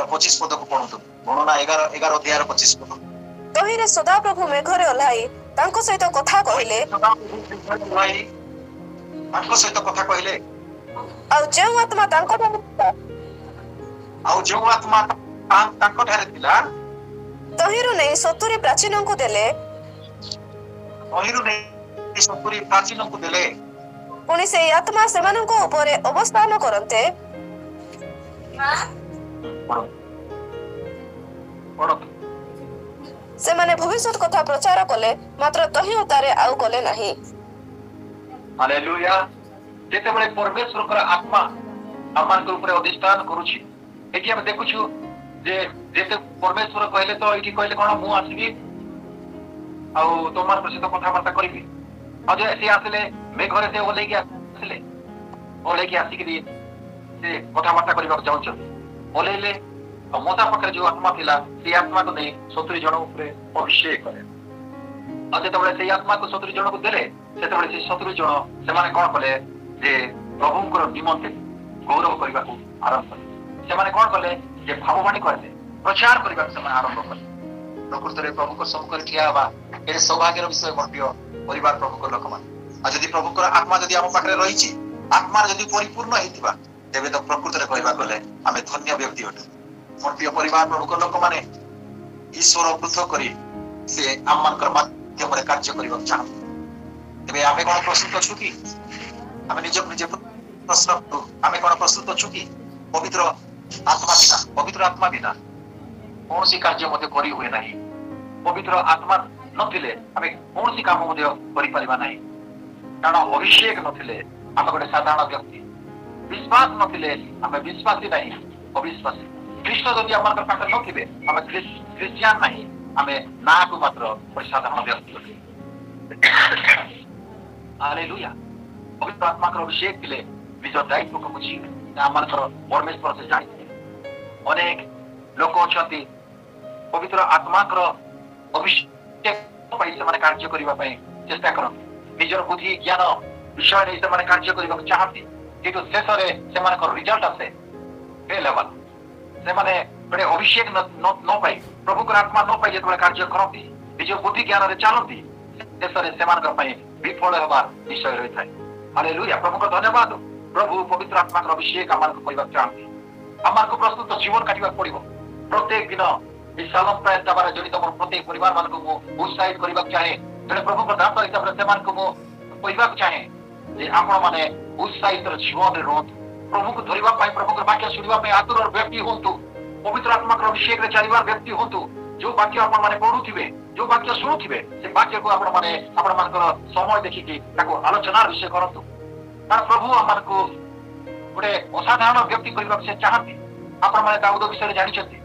25 पद को पढंतु गणना 11 अध्याय 25 पद। तहिरे सदा प्रभु मेघरे ओल्हाई तांको सहित कथा कहिले तांको सहित कथा कहिले आ जो आत्मा तांको ठारे थिला तहिरु नै 70 प्राचीन को देले पुणी से आत्मा सेमानंको ऊपर अवस्थान करन्ते से माने भविष्य कथा प्रचार कले मात्र तहि उतारे आउ कले नाही। हालेलुया। जेते बळे परमेश्वर कर आत्मा आमान के ऊपर अधिष्ठान करूछि एकी हम देखुछु जे जेते परमेश्वर कहले तो एकी कहले कोन मु आसीबी आ तोमार प्रसिद्ध कथा वार्ता करिबी आ जे से आसले मेघरे से ओले के आसी कि से कथा वार्ता करबा चाहछ ओलेले मोता पकरे जो आत्मा थिला से आत्मा को नहीं 70 जन ऊपर अभिषेक करे आ जेतबेले से आत्मा को 70 जन को देले सेतबेले से 70 जन से माने कोन कले जे प्रभुଙ୍କର निमंते गौरव करबा को आरंभ कले से माने कोन कले जे भाववाणी करले प्रचार करबा से माने आरंभ कले प्रकृत रे प्रभु को सम्मुख ठिया बा ए सौभाग्यर विषय मोर प्रिय परिवार प्रभु को लोक मान आ जदि प्रभु को आत्मा जदि हम पाखरे रही छी आत्मा जदि परिपूर्ण हेतिबा तेबे तो प्रकृत रे कहबा गले आमे धन्य व्यक्ति हटु। मोर प्रिय परिवार प्रभु को लोक माने ईश्वर पृथक करी से आमनकर माध्यम रे कार्य करबा चाहू तेबे आमे कोन प्रस्तुत छु कि आमे निजे प्रश्न आमे कोन प्रस्तुत छु कि पवित्र आत्मा बिना कौन सी कार्य मध्य करी हुए नहीं। पवित्र आत्मा नथिले आमे कौन सी काम मध्य करि परिबा नहीं कारण अभिषेक नथिले आमे गोटे साधारण व्यक्ति विश्वास नथिले आमे विश्वासी नहीं अविश्वासी कृष्ण जदि आमर पाखे नथिबे आमे क्रिश्चियन नहीं आमे ना को मात्र साधारण व्यक्ति। हालेलुया। पवित्र आत्मा को अभिषेक दिले निज दायित्व को बुझी आमर परमेश्वर से जानि अनेक लोक अछंती पवित्र आत्मा को अभिषेक पई से माने कार्य करिबा पई चेष्टा करन निजर बुद्धि ज्ञान विषय रे से माने कार्य करिबा चाहती किंतु शेष रे से माने को रिजल्ट आसे ए लेवल से माने बड़े अभिषेक न पाई प्रभु को आत्मा न पाई जे कार्य करती निज बुद्धि ज्ञान रे चलती शेष रे से माने पई विफल होबार विषय रही थाए। हालेलुया। प्रभु को धन्यवाद। प्रभु पवित्र आत्मा को अभिषेक आमान को करिबा चाहती आमान को प्रस्तुत जीवन काटिबा पड़िबो प्रत्येक दिन इस सालम प्राय तबार जड़ित मोर प्रत्येक परिवार मान को मो उत्साहित करबा चाहे जने प्रभु को दाता हिसाब रे सेमान को मो कहबा चाहे जे आपण माने उत्साहित जीवन रे रहत प्रभु को धरिबा पाई प्रभु को वाक्य सुनिबा पाई आतुर व्यक्ति होंतु पवित्र आत्मा का अभिषेक रे चारिबार व्यक्ति होतु जो वाक्य आपण माने पढुथिबे जो वाक्य शुणुथिबे से वाक्य को आपण माने आपण मानकर समय देखि कि ताको आलोचना विषय करंतु कारण प्रभु आमान को गोटे असाधारण व्यक्ति करबा से चाहती आपण माने दाऊद विषय जानि छथि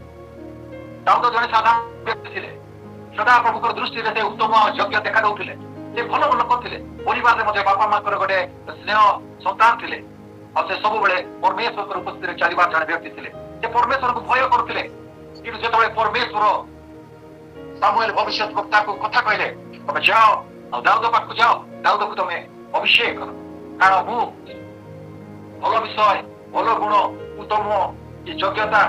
दाऊद जने साधारण व्यक्ति थिले सदा प्रभुकर दृष्टि रे उत्तम योग्य देखा दउथिले से भलो लोक थिले परिवार रे मते बापा मां कर गोटे स्नेह संतान थिले और से सब बेले परमेश्वर कर उपस्थिति रे चारिबार जने व्यक्ति थिले से परमेश्वर को भय करथिले कि जेतबे परमेश्वर सामुएल भविष्य वक्ता को कथा कहले तमे जाओ और दाऊद पाख जाओ दाऊद को तमे अभिषेक करो कारण मु भलो विषय भलो गुण उत्तम ये योग्यता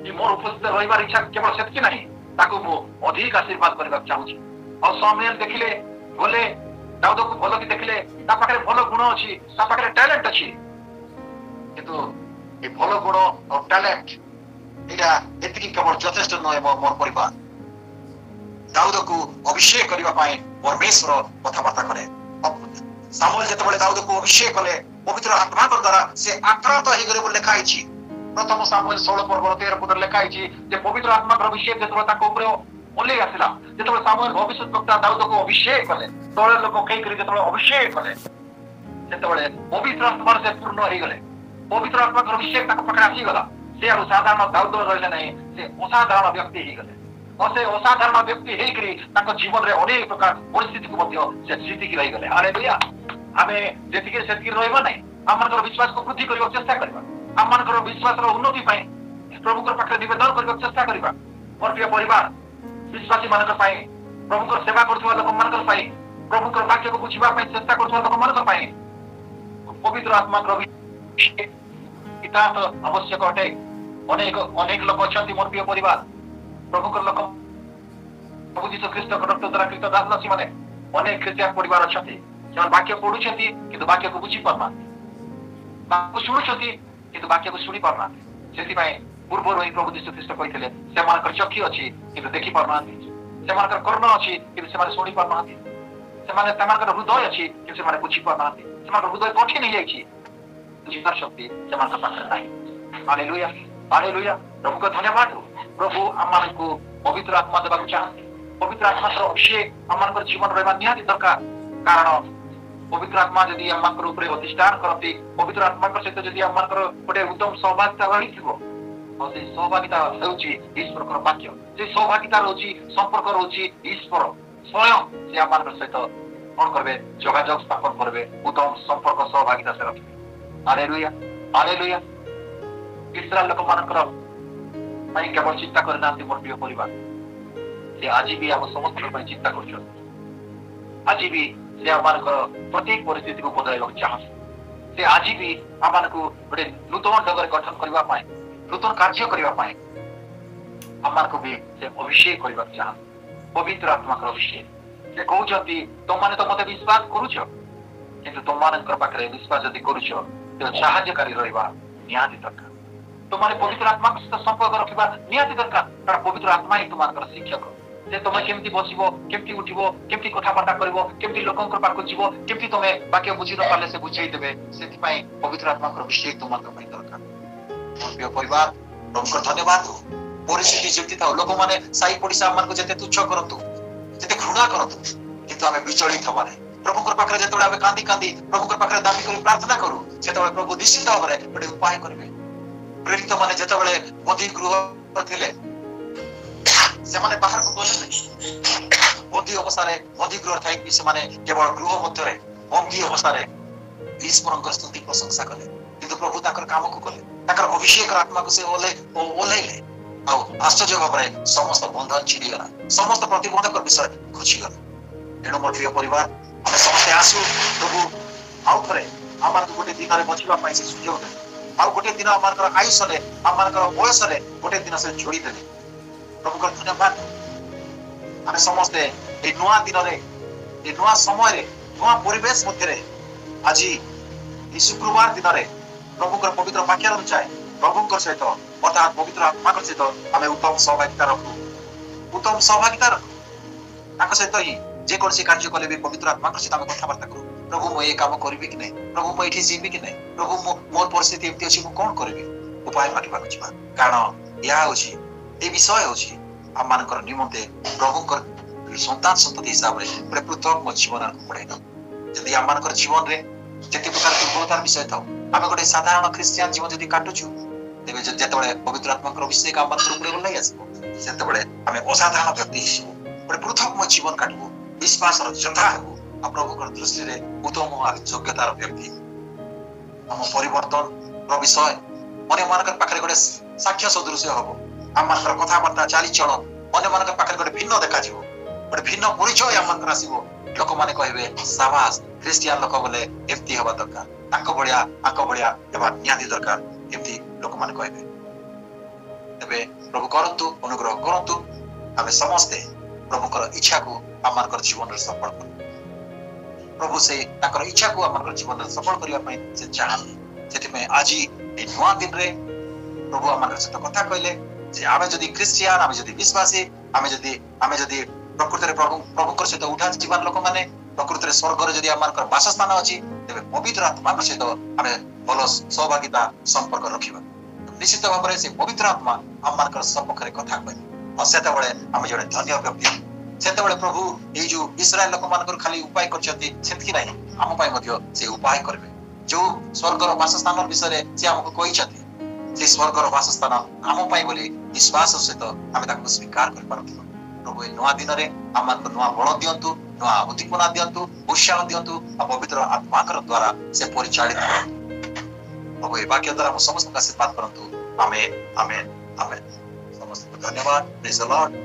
ये मोर उपस्थित रहिबार इच्छा केवल सेतकी नहीं ताको मु अधिक आशीर्वाद करबा चाहूची और सामुएल देखिले बोले दाऊद को भलो की देखिले ता पाखरे भलो गुण अछि ता पाखरे टैलेंट अछि किंतु ये भलो गुण और टैलेंट एटा एतिकी केवल यथेष्ट नय मोर परिवार दाऊद को अभिषेक करबा पाए परमेश्वर कथाबार्ता करे सामुएल जेतबेले दाऊद को अभिषेक कले पवित्र आत्मा द्वारा से आक्रांत हो गरे बोल लिखा अछि प्रथम सामुएल 16 पर्व 13 पद लिखा अछि जे पवित्र आत्मा का अभिषेक जेतबेले ताको ऊपर ओले आसिला जेतबेले सामुएल भविष्यद्वक्ता दाऊद को अभिषेक कले तोळे लोक कई करी जेतबेले अभिषेक कले जेतबेले पवित्र आत्मा से पूर्ण हो गले पवित्र आत्मा का अभिषेक ताको पकड़ आसी गला से और साधारण दाऊद रहले नहीं से असाधारण व्यक्ति ही गले और से असाधारण व्यक्ति हे करी ताको जीवन रे अनेक प्रकार परिस्थिति को मध्य से जीति की रही गले हालेलुया हमें जेतिके सेतिके रहबा नहीं हमनकर विश्वास को वृद्धि करबा चेष्टा करबा हमनकर विश्वास रो उन्नति पाए प्रभु कर पाखे निवेदन करबा चेष्टा करबा और प्रिय परिवार विश्वासी मानकर पाए प्रभु कर सेवा करथुवा लोक मानकर पाए प्रभु कर वाक्य को बुझिबा पाए चेष्टा करथुवा लोक मानकर पाए पवित्र आत्मा को इता तो आवश्यक अटे अनेक अनेक लोक अछंती मोर प्रिय परिवार प्रभु कर लोक प्रभु जीसु ख्रीष्ट को रक्त द्वारा कृत दासदासी माने अनेक ख्रिस्टियन परिवार अछंती से वाक्य पढुछंती किंतु वाक्य को बुझी पारना वाक्य शुणुछंती किंतु वाक्य को शुणी पारना सेति पय पूर्व रही प्रभु जीसु ख्रीष्ट कहिथिले से मानकर चक्षु अछि किंतु देखि पारना से मानकर कर्ण अछि किंतु से माने शुणी पारना से माने तमानकर हृदय अछि किंतु से माने बुझी पारना से मानकर हृदय कठिन हो जाइछि जीवन शक्ति से मानकर पाखरे नाही हालेलुया हालेलुया प्रभु को धन्यवाद प्रभु आमान को पवित्र आत्मा देबाक चाहନ୍ତି पवित्र आत्मा रो अभिषेक आमान जीवन रहबा निहाती दरकार कारण पवित्र आत्मा यदि आमान ऊपर अधिष्ठान करती पवित्र आत्मा सहित यदि आमान गोटे उत्तम सहभागिता रही और से सहभागिता होउची ईश्वर कर वाक्य से सहभागिता रहउची संपर्क रहउची ईश्वर स्वयं से आमान सहित कोन करबे जोगाजोग स्थापन करबे उत्तम संपर्क सहभागिता से रखबे हालेलुया हालेलुया इस्राएल लोक मानकर पाई केवल चिंता करना मोर प्रिय परिवार से आज भी हम समस्त पर चिंता कर आज भी से आमानकर प्रत्येक परिस्थिति को बदलाइबा चाहते से आज भी आमानकु गोटे नूतन ढंग गठन करबा पाए नूतन कार्य करबा पाए आमानकु भी से अभिषेक करबा चाहते पवित्र आत्मा का अभिषेक से कहउछंती तुम माने तो मते विश्वास करूछ किंतु तुम मानकर पाखरे विश्वास यदि करूछ तो सहायकारी रहबा निहाती दरकार तुम माने पवित्र आत्मा के साथ संपर्क रखबा निहाती दरकार कारण पवित्र आत्मा ही तुमानकर शिक्षक जे तुम केमती बसिबो केमती उठिबो केमती कथाबार्ता करबो केमती लोकंकर पाखु जीवो केमती तुमे वाक्य बुझी न पाले से बुझाई देबे सेति पई पवित्र आत्मा को अभिषेक तुमानकर पई दरकार मोर प्रिय परिवार प्रभु धन्यवाद परिस्थिति जेति था लोक माने साई पडिसा मन को जते तुच्छ करंतु जते घृणा करंतु किंतु हमें विचलित हबारे प्रभु कर पाखरे जतोडा हमें कांदी कांदी प्रभु कर पाखरे दाबी करी प्रार्थना करू सेतबे प्रभु निश्चित भाबरे गोटे उपाय करबे प्रेरित माने जतबेले बंदी गृह थिले से माने बाहर को गले बंदी अवस्था बंदी गृह थाई कि से माने केवल गृह मध्य रे बंदी अवस्था रे ईश्वरक स्तुति प्रशंसा कले किंतु प्रभु ताकर काम को कले ताकर अभिषेक आत्मा को से ओलेले आ आश्चर्य भाबरे समस्त बंधन छिड़ी गला समस्त प्रतिबंधक विषय खुशी गला एनो मोर प्रिय परिवार हम समस्त आसु प्रभु आउ करे आमार गोटे दिन रे बचिबा पाई से सुयोग दे आउ गोटे दिन आमार आयुष रे आमार बयस रे गोटे दिन से जोड़ी दे प्रभु को धन्यवाद हम समस्त ए नुआ दिन रे ए नुआ समय रे नुआ परिवेश मध्य रे आज ई शुक्रवार दिन रे प्रभु को पवित्र वाक्य अनुसार प्रभु को सहित अर्थात पवित्र आत्मा को सहित हमें उत्तम सहभागिता रखू उत्तम सहभागिता रखू सहित ही जे कोन से कार्य कले भी पवित्र आत्मा को सहित हम कथाबार्ता करू प्रभु मो ए काम करबी कि नहीं प्रभु मो एठी जीवी कि नहीं प्रभु मोर परिस्थिति एमती अछि मो कोन करबी उपाय मागिबा छिबा कारण या होची ए विषय होची हम मानकर निमंते प्रभुकर संतान संतति हिसाब रे पूरे पृथक मो जीवन को पढ़ाई यदि हम मानकर जीवन रे जति प्रकार दुर्बलतार विषय थाउ आमे गोटे साधारण क्रिश्चियन जीवन जदि काटुछु तेबे जेतेबेले पवित्र आत्माकर अभिषेक हम मानकर ऊपर बोलै आसबो सेतेबेले आमे असाधारण व्यक्ति हिसबो गोटे पृथक मो जीवन काटबो विश्वास र जथा हेबो आ प्रभुकर दृष्टि रे उत्तम आ योग्यतार व्यक्ति हम परिवर्तन रो विषय अन्य मानकर पाखरे गोटे साक्ष्य सदृश हबो हम मानकर कथाबार्ता चाली चलन अन्य मानकर पाखरे गोटे भिन्न देखा जिवो गोटे भिन्न परिचय हम मानकर आसीबो लोक माने कहबे शाबाश क्रिश्चियन लोक बोले एफ्ती हवा दरकार आको बढिया एबा नियादी दरकार एफ्ती लोक माने कहबे तबे प्रभु करंतु अनुग्रह करंतु आमे समस्ते प्रभुकर इच्छा को हम मानकर जीवन रे सफल करू प्रभु से ताकर इच्छा को हम मानकर जीवन रे सफल करिया पई से चाहन सेति में आज ए नवा दिन रे प्रभु हम मानकर सत कथा कहले जे आमे जदी क्रिश्चियन आमे जदी विश्वासी आमे जदी प्रकृति रे प्रभुकर सहित उठा जीवन लोक माने प्रकृति रे स्वर्ग रे जदी आमानकर वासस्थान अछि तेबे पवित्र आत्मा के सहित आमे भलो सहभागिता संपर्क रखिबा निश्चित भाव रे से पवित्र आत्मा आमानकर सपखरे कथा कहबे और सेते बेले आमे जडे धन्य व्यक्ति सेते बेले प्रभु ए जो इस्राएल लोक मानकर खाली उपाय करछथि सेतकी नाही आम पाई मध्य से उपाय करबे जो स्वर्ग रो वासस्थान विषय रे से हमको कहिछथि से स्वर्ग रो वासस्थान आम पाई बोली विश्वास सहित आमे ताको स्वीकार कर पारथि प्रभु ए नवा दिन रे आमानकर नवा बल दियंतु नवा उद्दीपना दियंतु उत्साह दियंतु आ पवित्र आत्माकर द्वारा से परिचालित करंतु प्रभु ए वाक्य द्वारा हम समस्त का आशीर्वाद करंतु आमेन आमेन आमेन समस्त को धन्यवाद प्रेज द लॉर्ड।